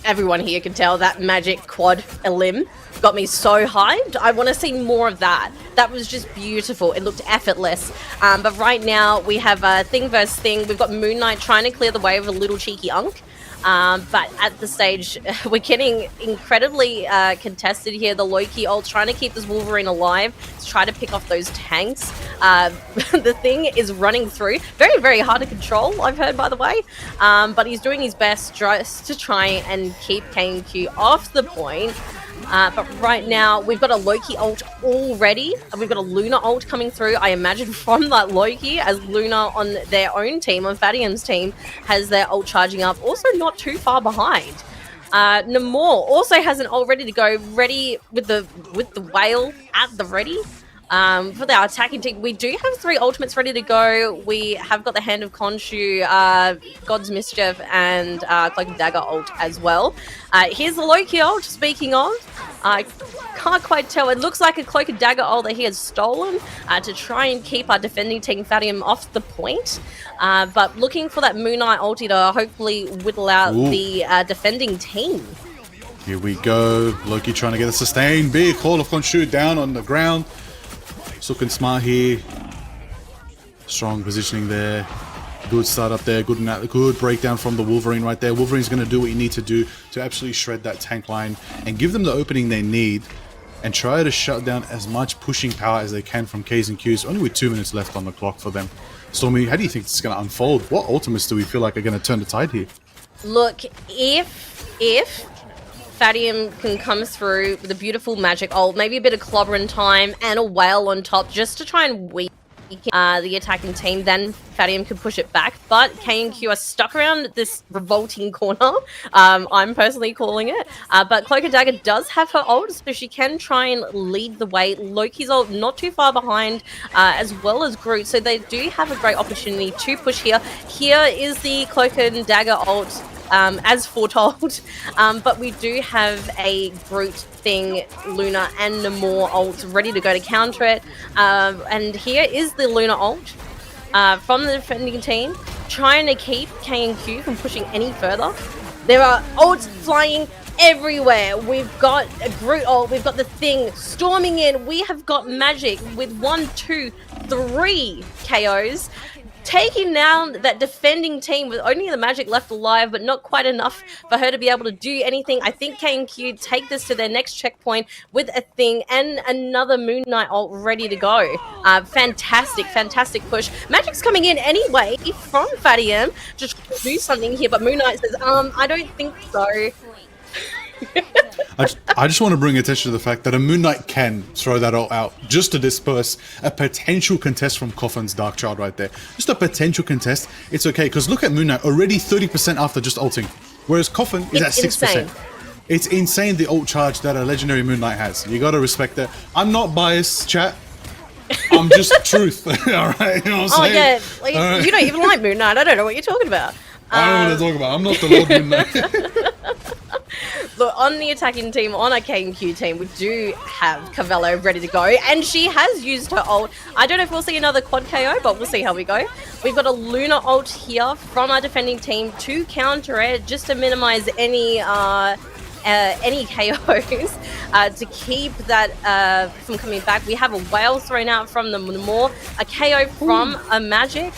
everyone here can tell that Magic quad elim got me so hyped. I want to see more of that. That was just beautiful. It looked effortless. But right now we have Thing versus Thing. We've got Moon Knight trying to clear the way of a little cheeky Unk. But at the stage, we're getting incredibly contested here. The Loki ult trying to keep this Wolverine alive, to try to pick off those tanks. The Thing is running through. Very, very hard to control, I've heard, by the way. But he's doing his best just to try and keep KandQ off the point. But right now, we've got a Loki ult already. We've got a Luna ult coming through, I imagine, from that Loki, as Luna on their own team, on fattyam's team, has their ult charging up. Also not too far behind. Namor also has an ult ready to go, ready with the whale at the ready. For our attacking team, we do have 3 ultimates ready to go. We have got the Hand of Khonshu, God's Mischief, and Cloak and Dagger ult as well. Here's the Loki ult, speaking of. I can't quite tell. It looks like a Cloak and Dagger ult that he has stolen to try and keep our defending team fattyam off the point. But looking for that Moon Knight ulti to hopefully whittle out the defending team. Here we go. Loki trying to get a sustain. Big Hall of Khonshu down on the ground. Looking smart here. Strong positioning there. Good start up there. Good breakdown from the Wolverine right there. Wolverine's going to do what you need to do to absolutely shred that tank line and give them the opening they need. and try to shut down as much pushing power as they can from KandQs, only with 2 minutes left on the clock for them. Stormy, how do you think this is going to unfold? What ultimates do we feel like are going to turn the tide here? Look, if fattyam can come through with a beautiful magic ult, maybe a bit of clobbering time and a whale on top just to try and weaken the attacking team, then fattyam could push it back. But KandQ are stuck around this revolting corner. I'm personally calling it. But Cloak and Dagger does have her ult, so she can try and lead the way. Loki's ult not too far behind, as well as Groot. So they do have a great opportunity to push here. Here is the Cloak and Dagger ult. As foretold, but we do have a Groot, Thing, Luna, and Namor ult ready to go to counter it. And here is the Luna ult from the defending team, trying to keep KandQ from pushing any further. There are ults flying everywhere. We've got a Groot ult, we've got the Thing storming in, we have got Magic with 1, 2, 3 KOs. Taking down that defending team with only the Magic left alive, but not quite enough for her to be able to do anything. I think KandQ take this to their next checkpoint with a Thing and another Moon Knight ult ready to go. Fantastic push. Magic's coming in anyway from fattyam, just do something here, but Moon Knight says, I don't think so. I just want to bring attention to the fact that a Moon Knight can throw that all out just to disperse a potential contest from Coffin's Darkchild right there. Just a potential contest. It's okay, because look at Moon Knight, already 30% after just ulting, whereas Coffin is at 6%. Insane. It's insane the ult charge that a legendary Moon Knight has. You gotta respect that. I'm not biased, chat. I'm just truth. Alright, you know what I'm saying? Yeah, like, right. You don't even like Moon Knight. I don't know what you're talking about. I don't know what to talk about. I'm not the Lord Moon Knight. Look, on the attacking team, on our KandQ team, we do have Cavello ready to go, and she has used her ult. I don't know if we'll see another quad KO, but we'll see how we go. We've got a Luna ult here from our defending team to counter it, just to minimize any KOs, to keep that from coming back. We have a whale thrown out from the Namor, a KO from a Magic,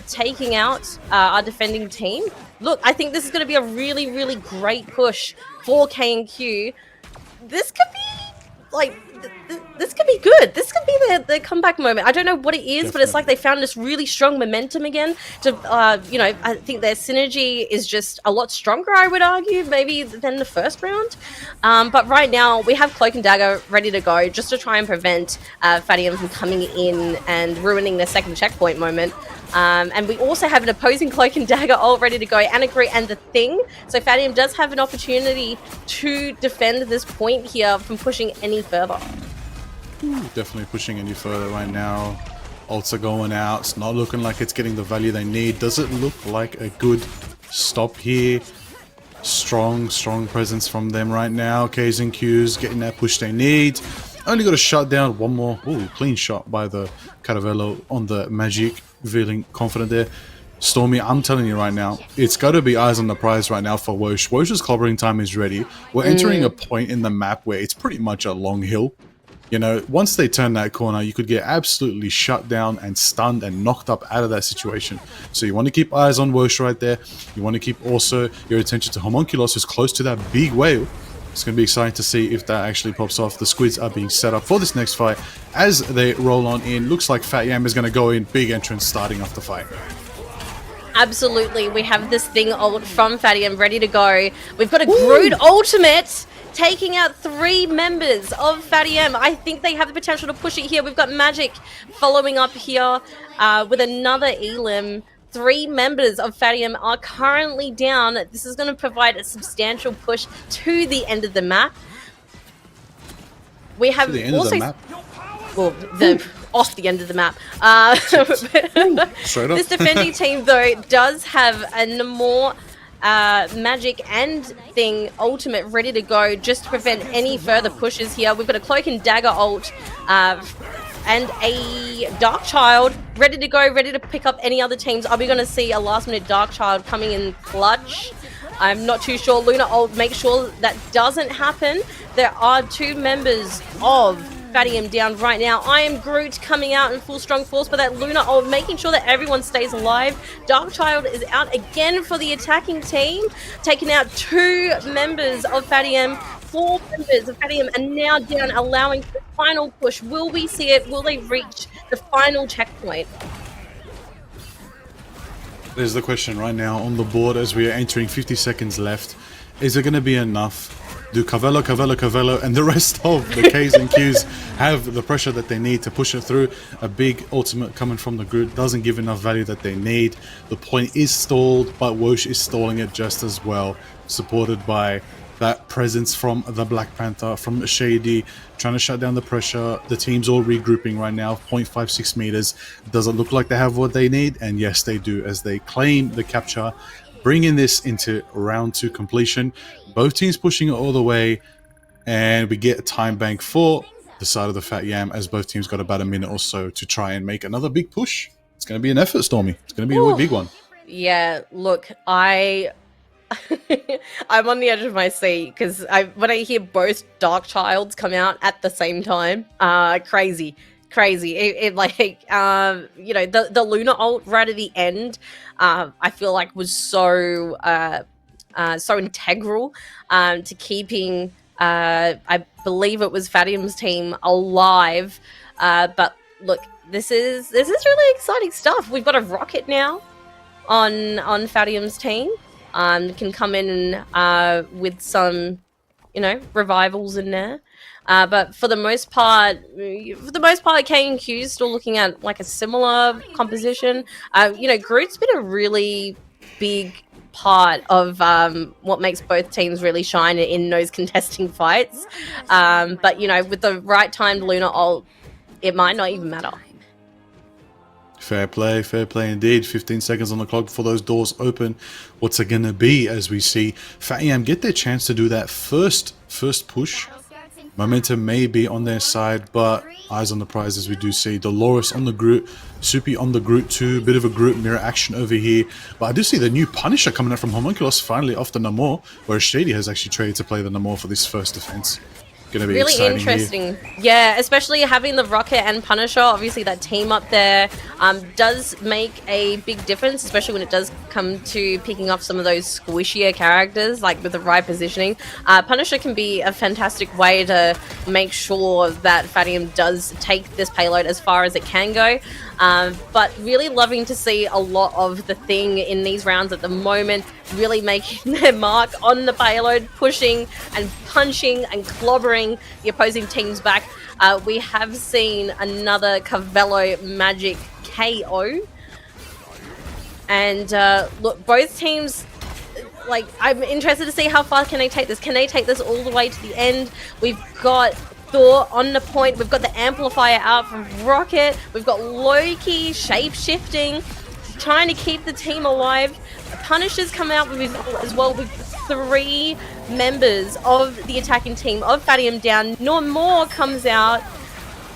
taking out our defending team. Look, I think this is going to be a really, really great push for KandQ. This could be, like, this could be good. This could be their comeback moment. I don't know what it is, Definitely. but it's like they found this really strong momentum again. To, you know, I think their synergy is just a lot stronger, I would argue, maybe than the first round. But right now, we have Cloak and Dagger ready to go just to try and prevent fattyam from coming in and ruining their second checkpoint moment. And we also have an opposing Cloak and Dagger all ready to go, and a Groot and the Thing. So fattyam does have an opportunity to defend this point here from pushing any further. Definitely pushing any further right now. Ults are going out. It's not looking like it's getting the value they need. Does it look like a good stop here? Strong presence from them right now. KandQs getting that push they need. Only got to shut down one more. Ooh, clean shot by the Caravello on the Magic. Feeling confident there. Stormy, I'm telling you right now, it's got to be eyes on the prize right now for Wosh. Wosh's clobbering time is ready. We're entering a point in the map where it's pretty much a long hill. You know, once they turn that corner, you could get absolutely shut down and stunned and knocked up out of that situation. So you want to keep eyes on Wosh right there. You want to keep also your attention to Homunculus, who's close to that big whale. It's going to be exciting to see if that actually pops off. The squids are being set up for this next fight as they roll on in. Looks like fattyam is going to go in. Big entrance starting off the fight. Absolutely. We have this Thing ult from fattyam ready to go. We've got a Groot ultimate taking out 3 members of fattyam. I think they have the potential to push it here. We've got Magic following up here with another Elim. 3 members of fattyam are currently down. This is going to provide a substantial push to the end of the map. We have also, well, off the end of the map. This defending team, though, does have a Namor, Magic, and Thing ultimate ready to go just to prevent any further pushes here. We've got a Cloak and Dagger ult, and a Darkchild ready to go, ready to pick up any other teams. Are we going to see a last-minute Darkchild coming in clutch? I'm not too sure. Luna ult, make sure that doesn't happen. There are 2 members of fattyam down right now. I am Groot coming out in full strong force, but that Luna ult making sure that everyone stays alive. Darkchild is out again for the attacking team, taking out 2 members of fattyam. 4 members of Fattyam are now down, allowing the final push. Will we see it? Will they reach the final checkpoint? There's the question right now on the board as we are entering 50 seconds left. Is it going to be enough? Do Cavello, and the rest of the Ks and Qs have the pressure that they need to push it through? A big ultimate coming from the group doesn't give enough value that they need. The point is stalled, but Wosh is stalling it just as well, supported by that presence from the Black Panther, from Shady, trying to shut down the pressure. The team's all regrouping right now, 0.56 meters. Does it look like they have what they need? And yes, they do, as they claim the capture, bringing this into round 2 completion. Both teams pushing it all the way, and we get a time bank for the side of the Fat Yam, as both teams got about a minute or so to try and make another big push. It's going to be an effort, Stormy. It's going to be a big one. Yeah, look, I'm on the edge of my seat because when I hear both Dark Childs come out at the same time, crazy. It like you know, the Luna ult right at the end, I feel like was so integral to keeping I believe it was Fattyam's team alive. But look, this is really exciting stuff. We've got a rocket now on Fattyam's team. Can come in with some, you know, revivals in there. But for the most part, KandQs still looking at like a similar composition. You know, Groot's been a really big part of what makes both teams really shine in those contesting fights. But you know, with the right timed Luna ult, it might not even matter. Fair play indeed. 15 seconds on the clock before those doors open. What's it gonna be as we see Fat Yam get their chance to do that first push? Momentum may be on their side, but eyes on the prize as we do see Dolores on the Groot, Soupy on the Groot too. Bit of a Groot mirror action over here. But I do see the new Punisher coming out from Homunculus finally off the Namor, where Shady has actually traded to play the Namor for this first defense. Gonna be really interesting here. Yeah, especially having the Rocket and Punisher, obviously that team up there does make a big difference, especially when it does come to picking off some of those squishier characters, like with the right positioning. Punisher can be a fantastic way to make sure that Fattyam does take this payload as far as it can go. But really loving to see a lot of the Thing in these rounds at the moment, really making their mark on the payload, pushing and punching and clobbering the opposing teams back. We have seen another Cavello Magic KO. And look, both teams, like, I'm interested to see how far can they take this. Can they take this all the way to the end? We've got Thor on the point. We've got the amplifier out from Rocket. We've got Loki shape-shifting, trying to keep the team alive. Punisher's come out with as well with 3 members of the attacking team of Fattyam down. No more comes out.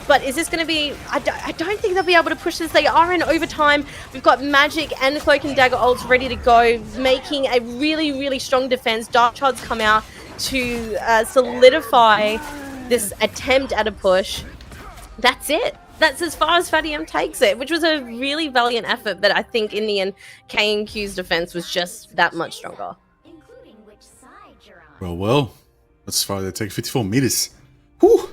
But is this going to be... I don't think they'll be able to push this. They are in overtime. We've got Magic and Cloak and Dagger ults ready to go, making a really, really strong defense. Darkchild's come out to solidify this attempt at a push. That's it. That's as far as Fattyam takes it, which was a really valiant effort, but I think in the end, KandQ's defense was just that much stronger. Well, that's far they take 54 meters. Whew.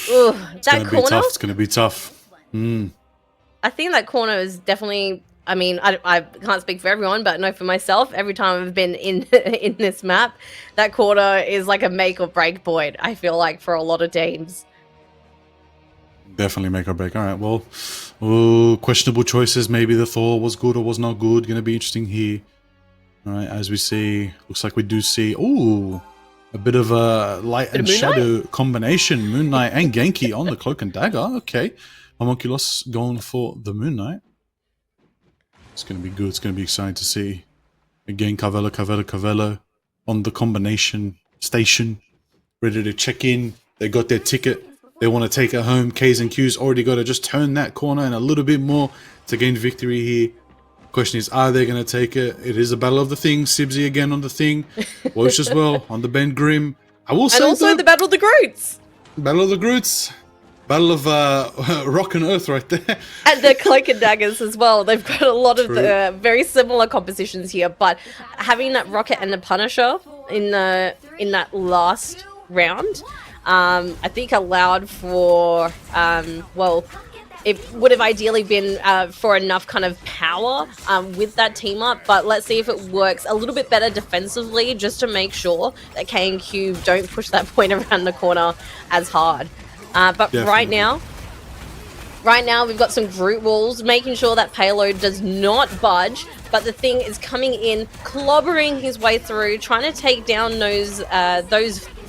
Ooh, that corner? It's going to be tough. I think that corner is definitely... I mean, I can't speak for everyone, but no, for myself, every time I've been in in this map, that corner is like a make or break point, I feel like, for a lot of teams. Definitely make or break. All right, well, questionable choices. Maybe the Thor was good or was not good. Going to be interesting here. All right, as we see, looks like we do see, a bit of a light and shadow combination. Moon Knight and Genki on the Cloak and Dagger. Okay, Homunculus going for the Moon Knight. It's going to be good. It's going to be exciting to see. Again, Cavello on the combination station, ready to check in. They got their ticket. They want to take it home. Ks and Qs already got to just turn that corner and a little bit more to gain victory here. Question is, are they going to take it? It is a battle of the Thing. Sibsy again on the Thing. Wosh as well on the Ben Grimm. I will say, and also the Battle of the Groots. Battle of the Groots. Battle of Rock and Earth right there. And the Cloak and Daggers as well. They've got a lot of very similar compositions here, but having that Rocket and the Punisher in that last round, I think allowed for, it would have ideally been for enough kind of power with that team up, but let's see if it works a little bit better defensively just to make sure that KandQ don't push that point around the corner as hard. But Definitely. Right now, we've got some Groot walls, making sure that payload does not budge, but the thing is coming in, clobbering his way through, trying to take down those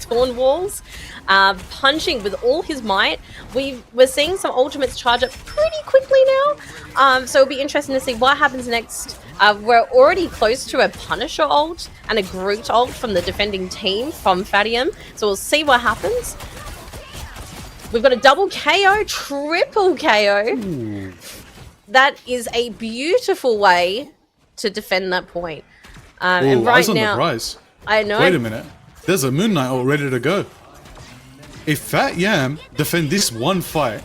Thorn walls, punching with all his might. We're seeing some ultimates charge up pretty quickly now, so it'll be interesting to see what happens next. We're already close to a Punisher ult and a Groot ult from the defending team from fattyam, so we'll see what happens. We've got a double KO, triple KO. Ooh. That is a beautiful way to defend that point. And right eyes on now, the prize. I know. Wait a minute. There's a Moon Knight all ready to go. If fattyam defend this one fight,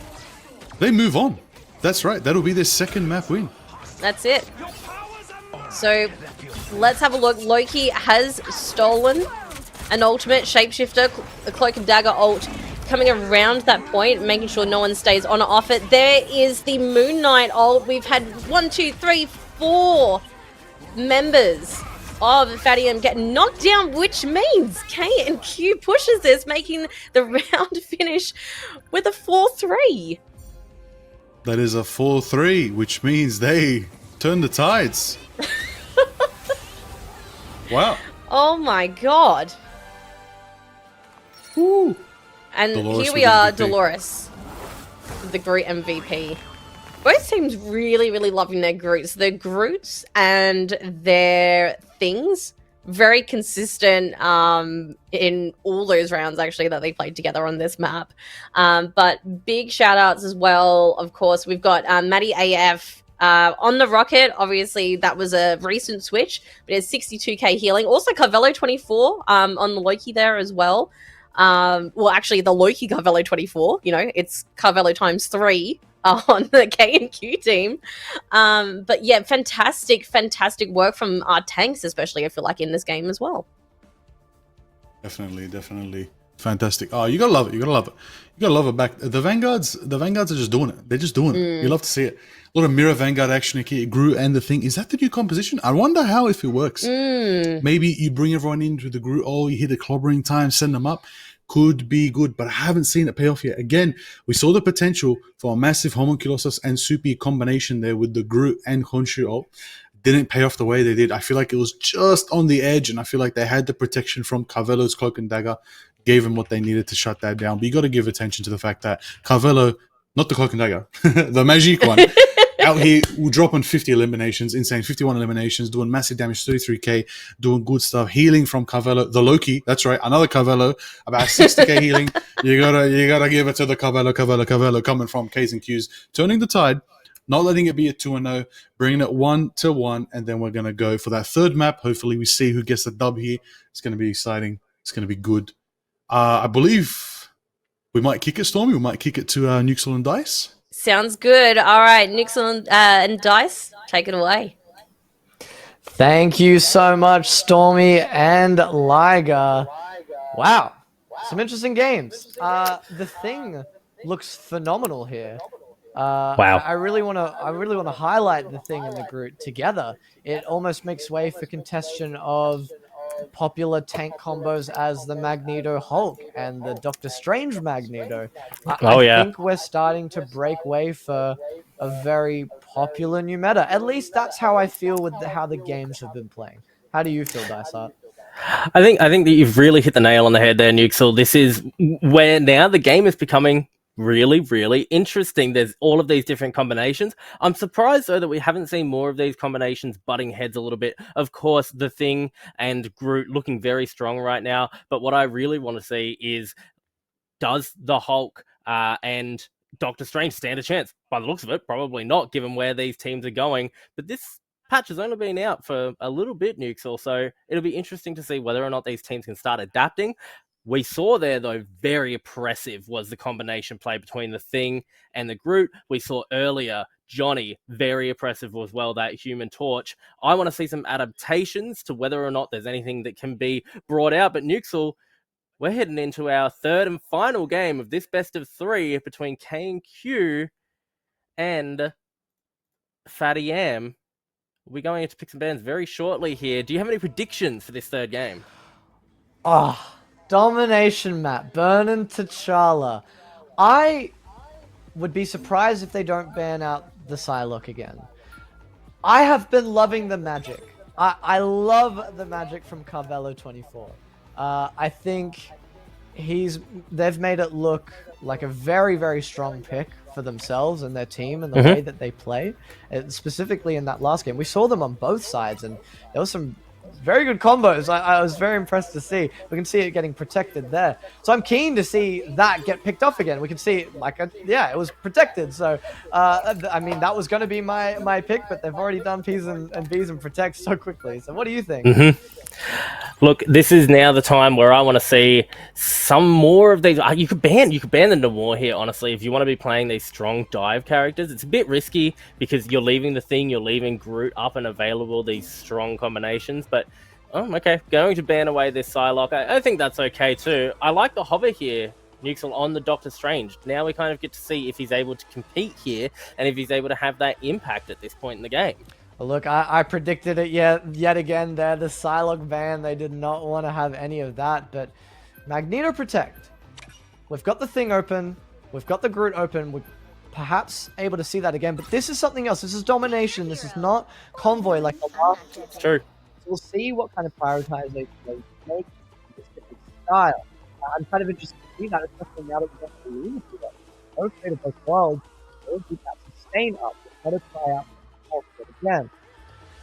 they move on. That's right. That'll be their second map win. That's it. So let's have a look. Loki has stolen an ultimate shapeshifter, a cloak and dagger ult, coming around that point, making sure no one stays on or off it. There is the Moon Knight ult. We've had 1, 2, 3, 4 members of fattyam get knocked down, which means KandQ pushes this, making the round finish with a 4-3. That is a 4-3, which means they turn the tides. Wow. Oh my god. Woo. And Dolores here we are, MVP. Dolores, the Groot MVP. Both teams really, really loving their Groots. Their Groots and their things, very consistent in all those rounds, actually, that they played together on this map. But big shout-outs as well, of course. We've got Maddie AF on the Rocket. Obviously, that was a recent switch, but it's 62k healing. Also, Carvello 24 on the Loki there as well. Well, actually, the Loki Carvello 24, you know, it's Carvello times 3 on the KandQ team. But yeah, fantastic work from our tanks, especially, I feel like, in this game as well. Definitely. Fantastic. Oh, you gotta love it. You gotta love it back. The Vanguards are just doing it. They're just doing it. You love to see it. A lot of mirror Vanguard action here. Groot and the thing. Is that the new composition? I wonder if it works. Maybe you bring everyone into the Groot. Oh, you hit the clobbering time, send them up. Could be good, but I haven't seen it pay off yet. Again, we saw the potential for a massive Homunculosis and Soupy combination there with the Groot and Khonshu ult. Didn't pay off the way they did. I feel like it was just on the edge, and I feel like they had the protection from Carvello's Cloak and Dagger, gave them what they needed to shut that down. But you got to give attention to the fact that Carvello, not the Cloak and Dagger, the Magic one, out here dropping 50 eliminations, insane 51 eliminations, doing massive damage, 33k, doing good stuff, healing from Carvello, the Loki, that's right, another Carvello, about 60k healing. You gotta give it to the Carvello coming from KandQs, turning the tide, not letting it be a 2-0, bringing it 1-1, and then we're gonna go for that third map. Hopefully we see who gets the dub here. It's gonna be exciting. It's gonna be good. I believe we might kick it, Stormy. We might kick it to Nuxel and Dice. Sounds good. All right, Nuxel and Dice, take it away. Thank you so much, Stormy and Liger. Wow, some interesting games. The thing looks phenomenal here. Wow. I really want to highlight the thing and the Groot together. It almost makes way for contention of popular tank combos as the Magneto Hulk and the Doctor Strange Magneto. I think we're starting to break way for a very popular new meta. At least that's how I feel with how the games have been playing. How do you feel, Dysart? I think that you've really hit the nail on the head there, Nuxel. This is where now the game is becoming really, really interesting. There's all of these different combinations. I'm surprised, though, that we haven't seen more of these combinations butting heads a little bit. Of course, the Thing and Groot looking very strong right now. But what I really want to see is, does the Hulk and Doctor Strange stand a chance? By the looks of it, probably not, given where these teams are going. But this patch has only been out for a little bit, Nuxel, so it'll be interesting to see whether or not these teams can start adapting. We saw there, though, very oppressive was the combination play between the Thing and the Groot. We saw earlier Johnny, very oppressive as well, that Human Torch. I want to see some adaptations to whether or not there's anything that can be brought out. But Nuxel, we're heading into our third and final game of this best of 3 between KandQ and fattyam. We'll be going into picks and bans very shortly here. Do you have any predictions for this third game? Domination map, Burn and T'Challa. I would be surprised if they don't ban out the Psylocke again. I have been loving the magic. I love the magic from Carvello 24. I think they've made it look like a very, very strong pick for themselves and their team and the way that they play. Specifically in that last game, we saw them on both sides, and there was some very good combos. I was very impressed to see. We can see it getting protected there. So I'm keen to see that get picked off again. We can see it it was protected. So, I mean, that was going to be my pick, but they've already done P's and B's and protect so quickly. So what do you think? Look, this is now the time where I want to see some more of these. You could ban the Namor here, honestly, if you want to be playing these strong dive characters. It's a bit risky because you're leaving the Thing, you're leaving Groot up and available, these strong combinations. But, okay, going to ban away this Psylocke, I think that's okay too. I like the hover here, Nuxel, on the Doctor Strange. Now we kind of get to see if he's able to compete here and if he's able to have that impact at this point in the game. Well, look, I predicted it yet again there. The Psylocke ban, they did not want to have any of that. But Magneto Protect. We've got the Thing open. We've got the Groot open. We're perhaps able to see that again. But this is something else. This is domination. This is not convoy like the last. It's true. So we'll see what kind of prioritization they make this different style. I'm kind of interested to see that, especially now that we've got the Unity up. Both trade of both worlds. We'll keep that sustain up. We've got to try out. Again,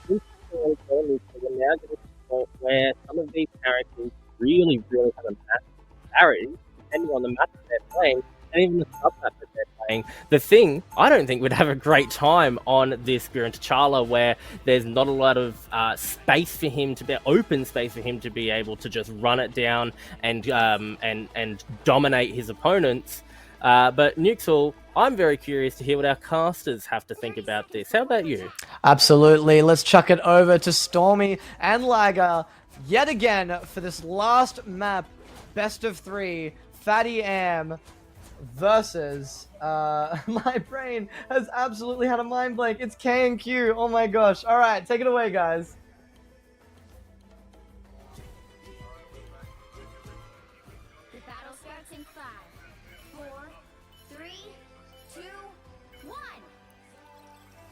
we're now getting to the point where some of these characters really, really have a massive disparity depending on the map that they're playing and even the sub map that they're playing. The Thing, I don't think would have a great time on this Burn T'Challa where there's not a lot of space for him to be open space for him to be able to just run it down and dominate his opponents. But Nuxel, I'm very curious to hear what our casters have to think about this. How about you? Absolutely. Let's chuck it over to Stormy and Lager yet again for this last map, best of 3, fattyam versus... my brain has absolutely had a mind blank. It's KandQ. Oh my gosh. All right, take it away, guys. The battle starts in 5, 4, 3, 2, 1.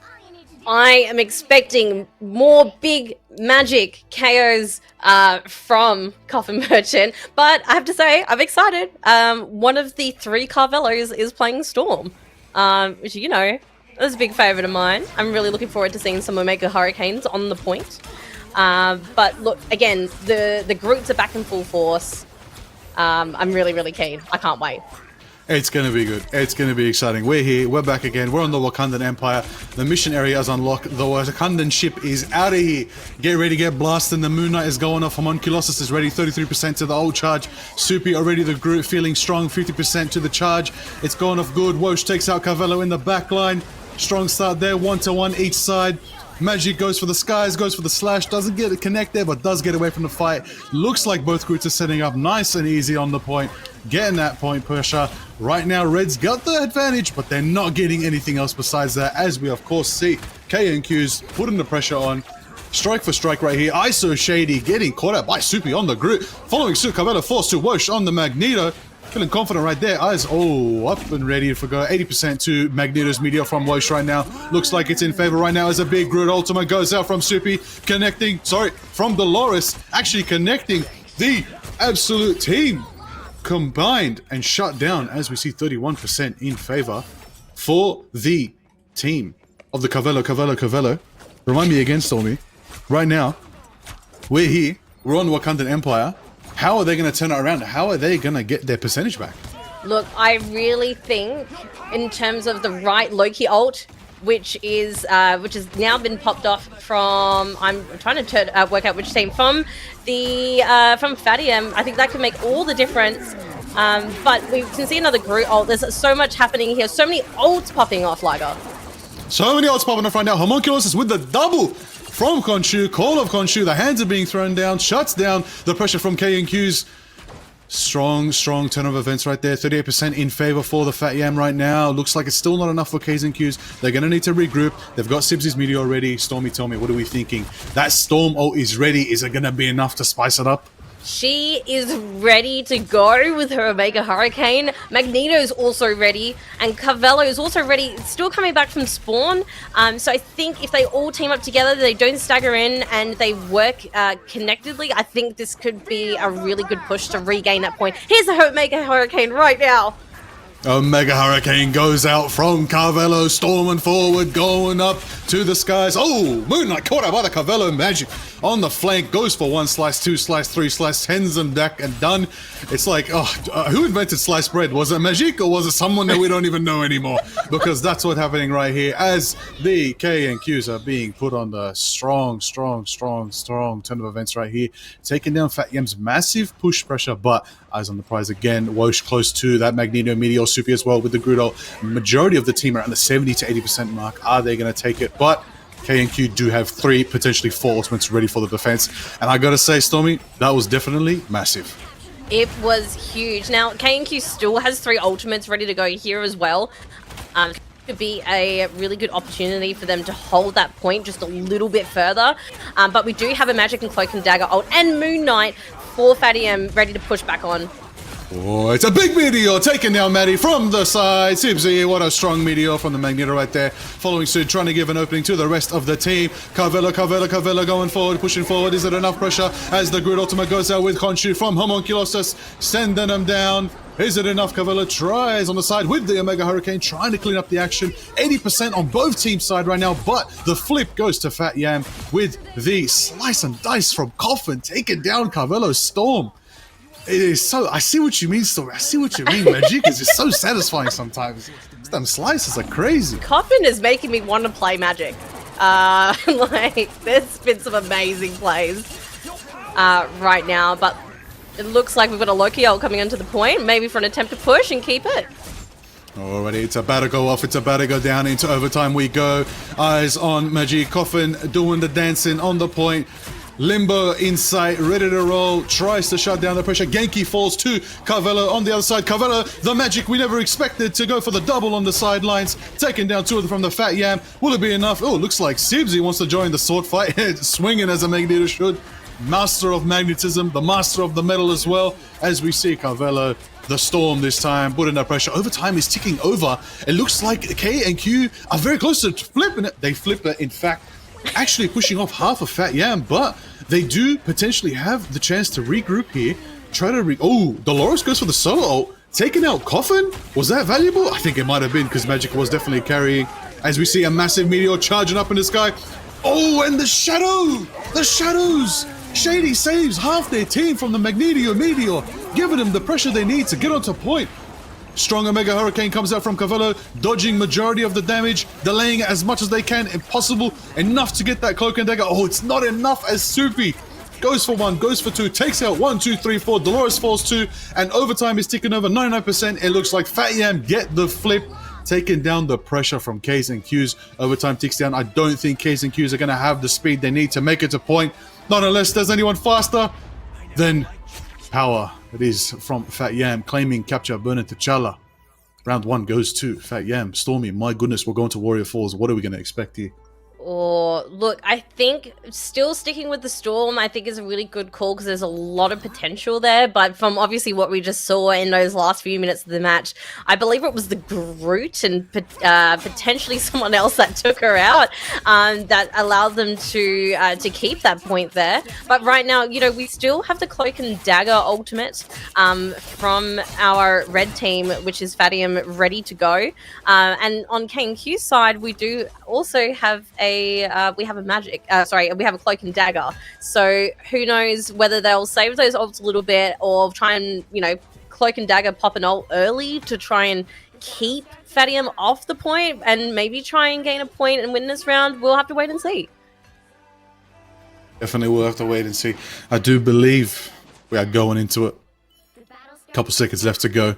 All you need to do. I am expecting more big magic KOs from Coffin Merchant, but I have to say, I'm excited. One of the 3 Carvellos is playing Storm, which, you know, is a big favourite of mine. I'm really looking forward to seeing some Omega Hurricanes on the point. But look, again, the Groots are back in full force. I'm really, really keen. I can't wait. It's going to be good. It's going to be exciting. We're here. We're back again. We're on the Wakandan Empire. The mission area is unlocked. The Wakandan ship is out of here. Get ready, get blasted. The Moon Knight is going off. Homunculus is ready. 33% to the old charge. Soupy already the Groot feeling strong. 50% to the charge. It's going off good. Wosh takes out Carvello in the back line. Strong start there. 1-to-1 each side. Magic goes for the skies, goes for the slash. Doesn't get a connect there, but does get away from the fight. Looks like both Groots are setting up nice and easy on the point. Getting that point pressure. Right now, Red's got the advantage, but they're not getting anything else besides that, as we, of course, see KandQs putting the pressure on. Strike for strike right here. ISO Shady getting caught out by Soupy on the Groot. Following suit, Carvello forced to Wosh on the Magneto. Feeling confident right there. Eyes up and ready to go. 80% to Magneto's Meteor from Wosh right now. Looks like it's in favor right now as a big Groot ultimate goes out from Soupy. Connecting, from Dolores. Actually connecting the absolute team. Combined and shut down as we see 31% in favor for the team of the Carvello. Remind me again, Stormy. Right now, we're here. We're on Wakandan Empire. How are they going to turn it around? How are they going to get their percentage back? Look, I really think in terms of the right Loki ult, which has now been popped off from, I'm trying to work out which team, from fattyam. I think that could make all the difference. But we can see another Groot ult. There's so much happening here. So many ults popping off, Liger. So many ults popping off right now. Homunculus is with the double from Khonshu. Call of Khonshu. The hands are being thrown down. Shuts down the pressure from KandQs. Strong turn of events right there. 38% in favor for the fattyam right now. Looks like it's still not enough for KandQs. They're going to need to regroup. They've got Sibsy's meteor already. Stormy, tell me, what are we thinking? That storm ult is ready. Is it going to be enough to spice it up? She is ready to go with her Omega Hurricane. Magneto's also ready, and Carvello is also ready, still coming back from spawn. So I think if they all team up together, they don't stagger in, and they work connectedly, I think this could be a really good push to regain that point. Here's the Omega Hurricane right now. Omega Hurricane goes out from Carvello, storming forward, going up to the skies. Oh, Moonlight caught out by the Carvello magic on the flank. Goes for 1 slice, 2 slice, 3 slice, 10s and back and done. It's like, who invented sliced bread? Was it Magic or was it someone that we don't even know anymore? Because that's what's happening right here as the KandQs are being put on the strong turn of events right here. Taking down fattyam's massive push pressure, but eyes on the prize again. Wosh close to that Magneto Meteor Super as well with the Grudo. Majority of the team around the 70 to 80% mark. Are they going to take it? But KandQ do have 3, potentially 4 ultimates ready for the defense. And I gotta say, Stormy, that was definitely massive. It was huge. Now, KandQ still has 3 ultimates ready to go here as well. Could be a really good opportunity for them to hold that point just a little bit further. But we do have a Magic and Cloak and Dagger ult and Moon Knight for fattyam ready to push back on. Oh, it's a big meteor taking down Maddie from the side. Sibsy, what a strong meteor from the Magneto right there. Following suit, trying to give an opening to the rest of the team. Carvello going forward, pushing forward. Is it enough pressure as the grid ultimate goes out with KandQ from Homunculosus, sending them down. Is it enough? Carvello tries on the side with the Omega Hurricane, trying to clean up the action. 80% on both teams' side right now, but the flip goes to fattyam with the slice and dice from Coffin, taking down Carvello's Storm. It is so. I see what you mean, Stormy. I see what you mean, Magic. It's just so satisfying sometimes. Them slices are crazy. Coffin is making me want to play Magic. There's been some amazing plays right now, but it looks like we've got a Loki ult coming onto the point, maybe for an attempt to push and keep it. Alrighty, it's about to go off. It's about to go down into overtime. We go. Eyes on Magic. Coffin doing the dancing on the point. Limbo in sight, ready to roll, tries to shut down the pressure. Genki falls to Carvello on the other side. Carvello, the Magic we never expected to go for the double on the sidelines, taking down 2 of them from the fattyam. Will it be enough? Oh, looks like Sibsy wants to join the sword fight, swinging as a Magneto should. Master of magnetism, the master of the metal as well, as we see Carvello, the Storm this time, putting that pressure. Overtime is ticking over. It looks like KandQ are very close to flipping it. They flip it, in fact, actually pushing off half of fattyam, but they do potentially have the chance to regroup here. Try to oh, Dolores goes for the solo ult, taking out Coffin. Was that valuable? I think it might have been, because Magic was definitely carrying. As we see a massive meteor charging up in the sky. Oh, and the shadows. Shady saves half their team from the Magneto Meteor, giving them the pressure they need to get onto point. Strong Omega Hurricane comes out from Carvello, dodging majority of the damage, delaying it as much as they can, impossible, enough to get that Cloak and Dagger. Oh, it's not enough as Soupy goes for 1, goes for 2, takes out 1, 2, 3, 4, Dolores falls 2, and overtime is ticking over 99%. It looks like fattyam get the flip, taking down the pressure from KandQs. Overtime ticks down. I don't think KandQs are going to have the speed they need to make it to point, not unless there's anyone faster than Power. It is from fattyam, claiming capture Burner T'Challa. Round 1 goes to fattyam. Stormy, my goodness, we're going to Warrior Falls. What are we going to expect here? Or look, I think still sticking with the Storm, I think is a really good call because there's a lot of potential there. But from obviously what we just saw in those last few minutes of the match, I believe it was the Groot and potentially someone else that took her out that allowed them to keep that point there. But right now, you know, we still have the Cloak and Dagger ultimate from our red team, which is fattyam, ready to go. And on KandQ's side, we do also have we have a Cloak and Dagger. So who knows whether they'll save those ults a little bit or try and, you know, Cloak and Dagger pop an ult early to try and keep fattyam off the point and maybe try and gain a point and win this round. We'll have to wait and see. Definitely we'll have to wait and see. I do believe we are going into it. Couple seconds left to go.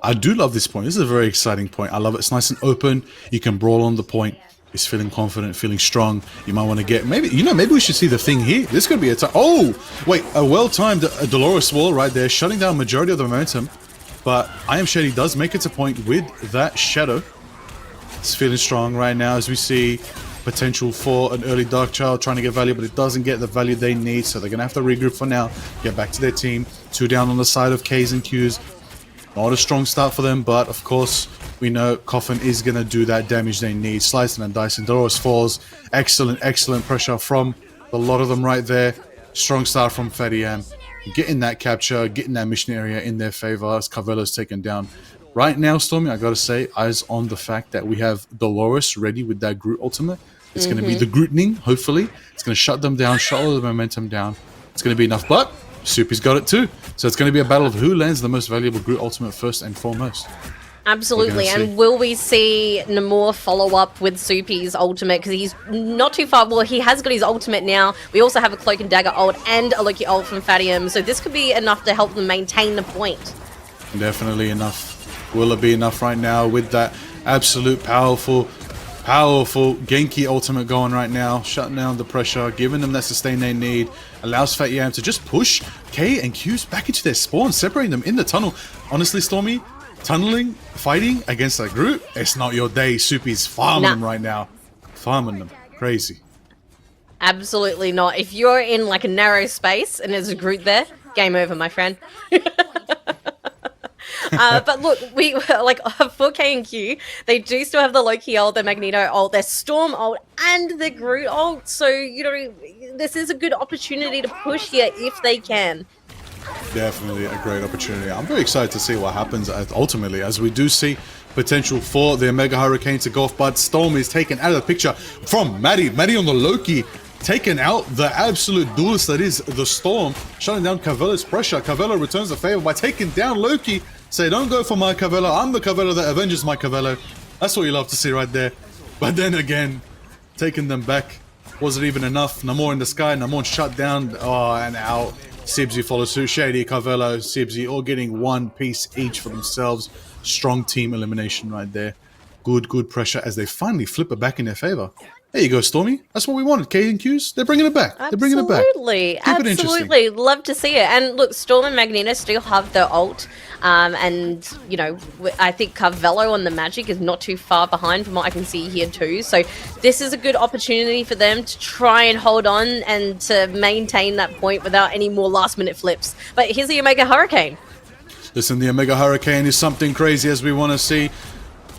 I do love this point. This is a very exciting point. I love it. It's nice and open. You can brawl on the point. is feeling confident, feeling strong. You might want to get, maybe we should see the thing here. This could be a time. Oh, wait, a well-timed Dolores wall right there, shutting down majority of the momentum. But I Am Shady does make it a point with that Shadow. It's feeling strong right now as we see potential for an early Dark Child trying to get value, but it doesn't get the value they need, so they're going to have to regroup for now, get back to their team. 2 down on the side of KandQs. Not a strong start for them, but of course, we know Coffin is going to do that damage they need. Slicing and dicing. Dolores falls. Excellent, excellent pressure from a lot of them right there. Strong start from fattyam. Getting that capture, getting that mission area in their favor as Carvelo's taken down. Right now, Stormy, I gotta say, eyes on the fact that we have Dolores ready with that Groot ultimate. It's going to be the Grootening, hopefully. It's going to shut them down, shut all the momentum down. It's going to be enough, but Soupy's got it too. So it's going to be a battle of who lands the most valuable Groot ultimate first and foremost. Absolutely, and will we see Namor follow up with Soupy's ultimate? Because he's not too far. Well, he has got his ultimate now. We also have a Cloak and Dagger ult and a Loki ult from fattyam. So this could be enough to help them maintain the point. Definitely enough. Will it be enough right now with that absolute powerful Genki ultimate going right now, shutting down the pressure, giving them that sustain they need, allows fattyam to just push KandQs back into their spawn, separating them in the tunnel. Honestly, Stormy, tunneling, fighting against a Groot, it's not your day. Soupy's farming them right now. Farming them. Crazy. Absolutely not. If you're in like a narrow space and there's a Groot there, game over, my friend. But look, we like for KandQ, they do still have the Loki ult, their Magneto ult, their Storm ult, and the Groot ult. So, you know, this is a good opportunity to push here if they can. Definitely a great opportunity. I'm very excited to see what happens ultimately, as we do see potential for the Mega Hurricane to go off, but Storm is taken out of the picture from Maddie. Maddie on the Loki, taking out the absolute duelist that is the Storm, shutting down Carvelo's pressure. Carvelo returns the favor by taking down Loki. Say, don't go for my Carvelo. I'm the Carvelo that avenges my Carvelo. That's what you love to see right there. But then again, taking them back. Was it even enough? Namor in the sky. Namor shut down. Oh, and out. Sibsy follows suit. Shady, Carvelo, Sibsy all getting one piece each for themselves. Strong team elimination right there. Good pressure as they finally flip it back in their favor. There you go, Stormy. That's what we wanted. KandQs, they're bringing it back. They're bringing it back. Absolutely. Love to see it. And look, Storm and Magneto still have their ult. And, you know, I think Carvelo on the Magic is not too far behind from what I can see here too. So this is a good opportunity for them to try and hold on and to maintain that point without any more last-minute flips. But here's the Omega Hurricane. Listen, the Omega Hurricane is something crazy as we want to see.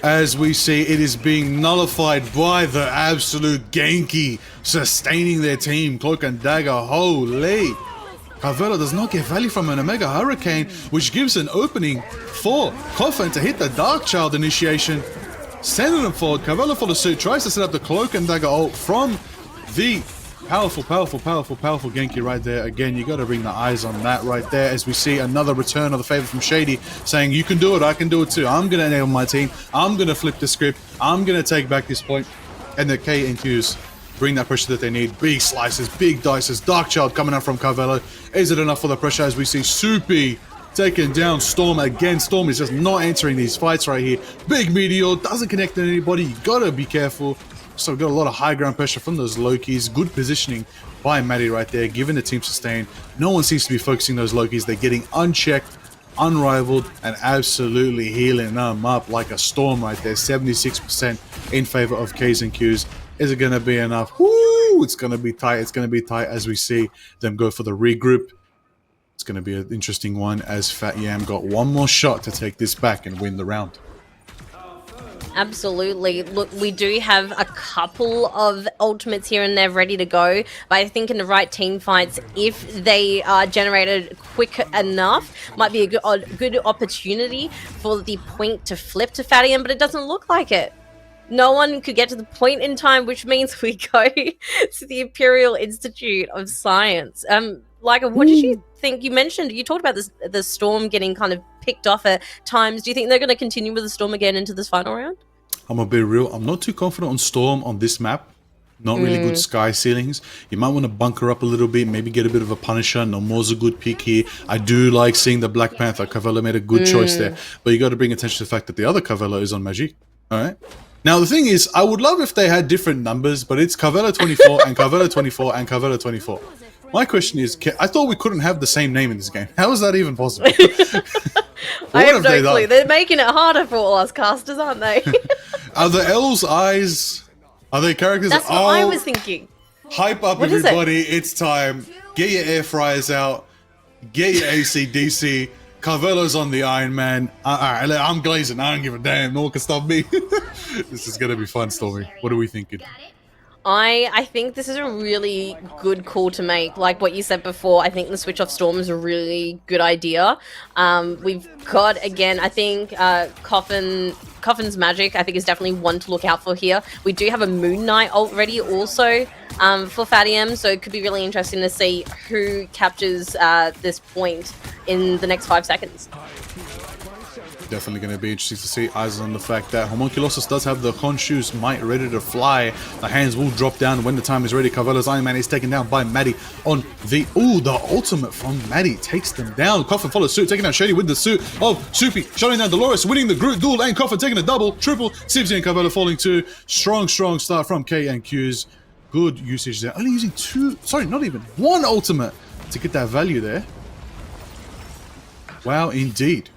As we see, it is being nullified by the absolute Genki, sustaining their team. Cloak and Dagger, holy. Carvelo does not get value from an Omega Hurricane, which gives an opening for Coffin to hit the Dark Child initiation. Sending them forward. Carvelo for the suit tries to set up the Cloak and Dagger ult from the powerful Genki right there. Again, you got to bring the eyes on that right there as we see another return of the favor from Shady saying, you can do it, I can do it too. I'm going to enable my team. I'm going to flip the script. I'm going to take back this point. And the KandQs bring that pressure that they need. Big slices, big dices. Dark Child coming out from Carvelo. Is it enough for the pressure as we see Soupy taking down Storm again? Storm is just not entering these fights right here. Big Meteor, doesn't connect to anybody. You got to be careful. So we've got a lot of high ground pressure from those Lokis. Good positioning by Maddie right there, giving the team sustain. No one seems to be focusing those Lokis. They're getting unchecked, unrivaled, and absolutely healing them up like a storm right there. 76% in favor of KandQs. Is it going to be enough? Woo! It's going to be tight. It's going to be tight as we see them go for the regroup. It's going to be an interesting one as fattyam got one more shot to take this back and win the round. Absolutely. Look, we do have a couple of ultimates here and there ready to go, but I think in the right team fights, if they are generated quick enough, might be a good opportunity for the point to flip to fattyam, but it doesn't look like it. No one could get to the point in time, which means we go to the Imperial Institute of Science. Laika, what did you think? You talked about this, the Storm getting kind of picked off at times. Do you think they're going to continue with the Storm again into this final round? I'm a bit real. I'm not too confident on Storm on this map. Not really good sky ceilings. You might want to bunker up a little bit, maybe get a bit of a Punisher. Nomore's a good pick here. I do like seeing the Black Panther. Carvelo made a good choice there. But you got to bring attention to the fact that the other Carvelo is on Magic. All right? Now, the thing is, I would love if they had different numbers, but it's Carvela 24 and Carvela 24 and Carvela 24. My question is, I thought we couldn't have the same name in this game. How is that even possible? I have no clue. They're making it harder for all us casters, aren't they? Are the L's eyes... Are they characters? That's what I was thinking. Hype up, what everybody. It's time. Get your air fryers out. Get your AC/DC. Carvelo's on the Iron Man. I'm glazing. I don't give a damn. No one can stop me. This is going to be fun, Stormy. What are we thinking? I think this is a really good call to make. Like what you said before, I think the switch off Storm is a really good idea. We've got, again, I think Coffin's magic, I think, is definitely one to look out for here. We do have a Moon Knight ult ready also for fattyam, so it could be really interesting to see who captures this point in the next 5 seconds. Definitely going to be interesting to see. Eyes on the fact that Homunculosis does have the KandQs might ready to fly. The hands will drop down when the time is ready. Carvela's Iron Man is taken down by Maddie on the... Ooh, the ultimate from Maddie takes them down. Coffin follows suit, taking down Shady with the suit of Soupy. Shutting down Dolores, winning the Groot duel, and Coffin taking a double, triple. Sibsy and Carvela falling too. Strong start from KandQs. Good usage there. Only using not even one ultimate to get that value there. Wow, indeed.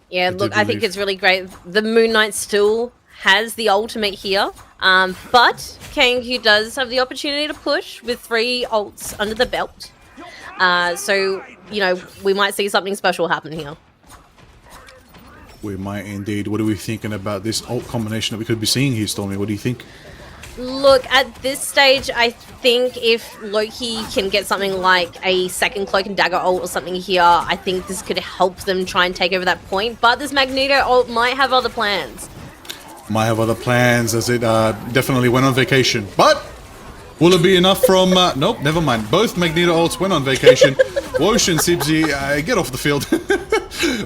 Yeah, look, I think it's really great. The Moon Knight still has the ultimate here, but KandQ does have the opportunity to push with 3 ults under the belt. So, you know, we might see something special happen here. We might indeed. What are we thinking about this ult combination that we could be seeing here, Stormy? What do you think? Look, at this stage, I think if Loki can get something like a second Cloak and Dagger ult or something here, I think this could help them try and take over that point. But this Magneto ult might have other plans. Might have other plans, as it definitely went on vacation. But will it be enough from... nope, never mind. Both Magneto ults went on vacation. Wosh and Sibsy, get off the field.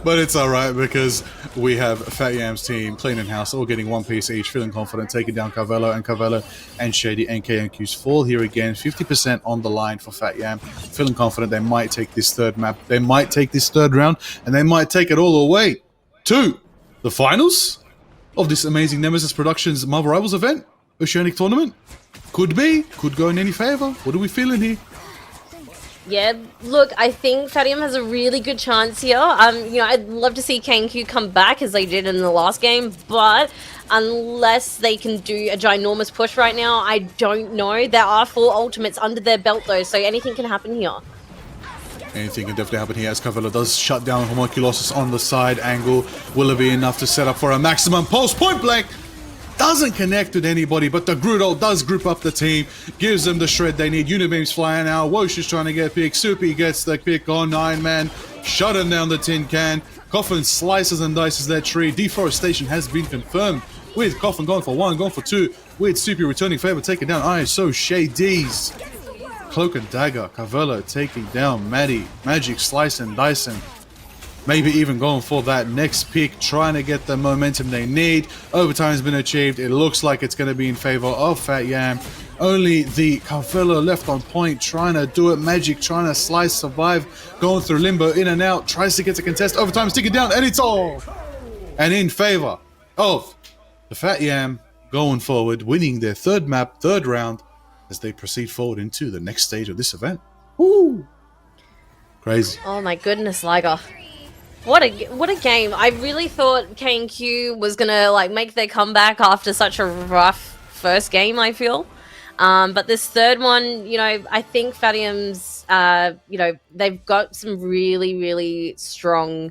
But it's alright, because we have fattyam's team playing in house, all getting 1 piece each, feeling confident, taking down Carvela and Shady and KandQs fall here again. 50% on the line for fattyam. Feeling confident they might take this third map, they might take this third round, and they might take it all the way to the finals of this amazing Nemesis Productions Marvel Rivals event, Oceanic Tournament. Could go in any favor. What are we feeling here? Yeah, look, I think fattyam has a really good chance here. You know, I'd love to see KandQ come back as they did in the last game, but unless they can do a ginormous push right now, I don't know. There are 4 ultimates under their belt though, so anything can happen here. Anything can definitely happen here as Carvela does shut down Homunculosis on the side angle. Will it be enough to set up for a maximum pulse? Point blank! Doesn't connect with anybody, but the Groot ult does group up the team, gives them the shred they need. Unibeam's flying out. Wosh is trying to get a pick. Soupy gets the pick on Iron Man, shutting down the tin can. Coffin slices and dices that tree. Deforestation has been confirmed, with Coffin going for 1, going for 2, with Soupy returning favor, taking down ISO Shady's. Cloak and Dagger, Carvela taking down Maddie. Magic slice and dicing. Maybe even going for that next pick, trying to get the momentum they need. Overtime's been achieved. It looks like it's going to be in favor of fattyam. Only the Carvela left on point, trying to do it. Magic trying to slice, survive, going through limbo, in and out, tries to get to contest. Overtime's taken down, and it's all. And in favor of the fattyam going forward, winning their third map, third round, as they proceed forward into the next stage of this event. Woo! Crazy. Oh my goodness, Liger. What a game. I really thought KandQ was gonna like make their comeback after such a rough first game, I feel. But this third one, you know, I think fattyam's you know, they've got some really strong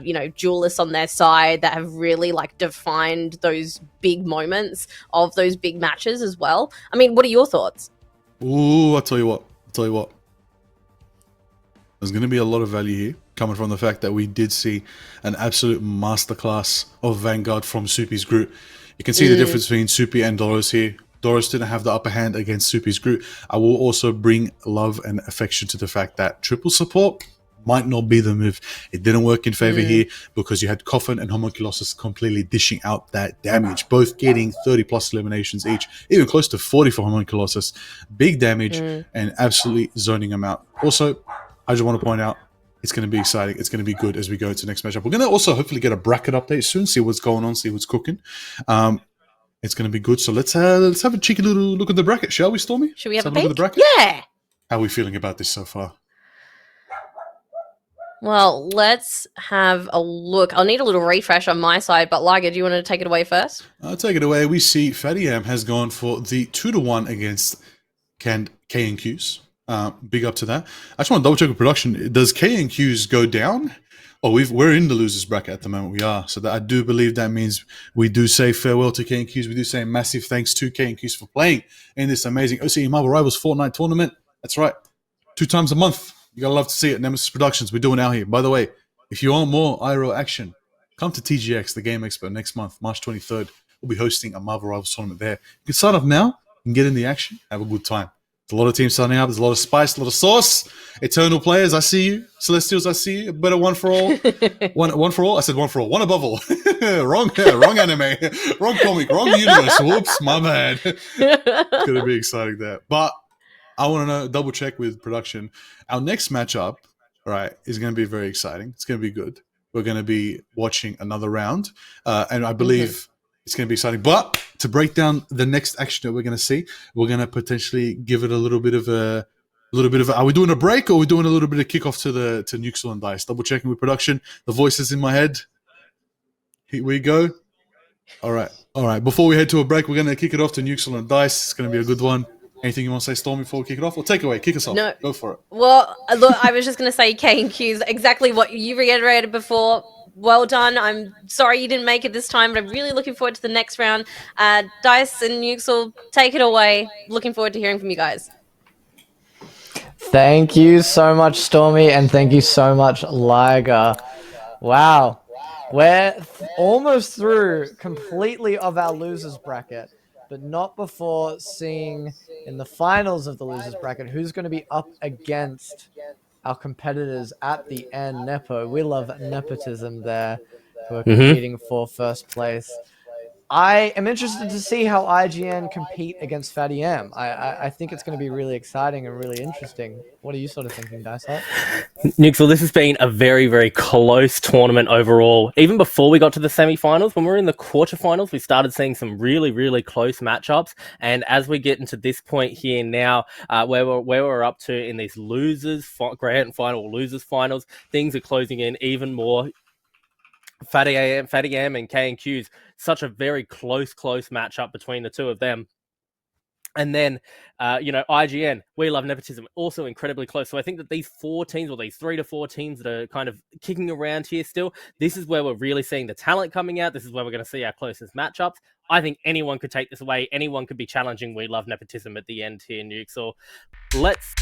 you know, duelists on their side that have really like defined those big moments of those big matches as well. I mean, what are your thoughts? Ooh, I'll tell you what. There's going to be a lot of value here, coming from the fact that we did see an absolute masterclass of Vanguard from Soupy's Groot. You can see the difference between Soupy and Doris here. Doris didn't have the upper hand against Soupy's Groot. I will also bring love and affection to the fact that triple support might not be the move. It didn't work in favor here because you had Coffin and Homunculosis completely dishing out that damage, both getting 30 plus eliminations each, even close to 40 for Homunculosis. Big damage and absolutely zoning them out. Also, I just want to point out, it's going to be exciting. It's going to be good as we go to the next matchup. We're going to also hopefully get a bracket update soon, see what's going on, see what's cooking. It's going to be good. So let's have a cheeky little look at the bracket, shall we, Stormy? Should we have Let's a look peek? at the bracket. Yeah. How are we feeling about this so far? Well, let's have a look. I'll need a little refresh on my side, but Liger, do you want to take it away first? I'll take it away. We see fattyam has gone for the 2-1 against KandQs. Big up to that. I just want to double check with production. Does KandQs go down? Oh, we're in the losers bracket at the moment. We are. So that I do believe that means we do say farewell to KandQs. We do say massive thanks to KandQs for playing in this amazing OCE Marvel Rivals Fortnite tournament. That's right. 2 times a month. You gotta love to see it. Nemesis Productions. We're doing out here. By the way, if you want more IRL action, come to TGX, the Game Expo, next month, March 23rd. We'll be hosting a Marvel Rivals tournament there. You can sign up now and get in the action. Have a good time. There's a lot of teams signing up. There's a lot of spice, a lot of sauce. Eternal players, I see you. Celestials, I see you. Better one for all. One for all. I said one for all. One above all. wrong anime. Wrong comic. Wrong universe. Whoops, my bad. It's going to be exciting there. But I want to know, double check with production. Our next matchup, right, is going to be very exciting. It's going to be good. We're going to be watching another round. And I believe it's going to be exciting. But to break down the next action that we're going to see, we're going to potentially give it a little bit of a are we doing a break or are we doing a little bit of kickoff to Nuxel and Dice? Double checking with production. The voices in my head. Here we go. All right. Before we head to a break, we're going to kick it off to Nuxel and Dice. It's going to be a good one. Anything you want to say, Stormy, before we kick it off? Or take it away. Kick us off. No. Go for it. Well, look, I was just going to say KandQs, exactly what you reiterated before. Well done. I'm sorry you didn't make it this time, but I'm really looking forward to the next round. Dice and Nuxel, take it away. Looking forward to hearing from you guys. Thank you so much, Stormy, and thank you so much, Liger. Wow. We're almost through completely of our losers bracket, but not before seeing in the finals of the losers bracket who's going to be up against our competitors at the end. Nepo. We love nepotism there, who are competing for first place. I am interested to see how IGN compete against fattyam. I think it's going to be really exciting and really interesting. What are you sort of thinking, Dice? Nuxel, this has been a very, very close tournament overall. Even before we got to the semi-finals, when we were in the quarterfinals, we started seeing some really, really close matchups. And as we get into this point here now, where we're up to in these grand final losers finals, things are closing in even more. fattyam and KandQs, such a very close matchup between the two of them. And then, IGN, We Love Nepotism, also incredibly close. So I think that these 4 teams, or these 3 to 4 teams that are kind of kicking around here still, this is where we're really seeing the talent coming out. This is where we're going to see our closest matchups. I think anyone could take this away. Anyone could be challenging We Love Nepotism at the end here, Nuke. So let's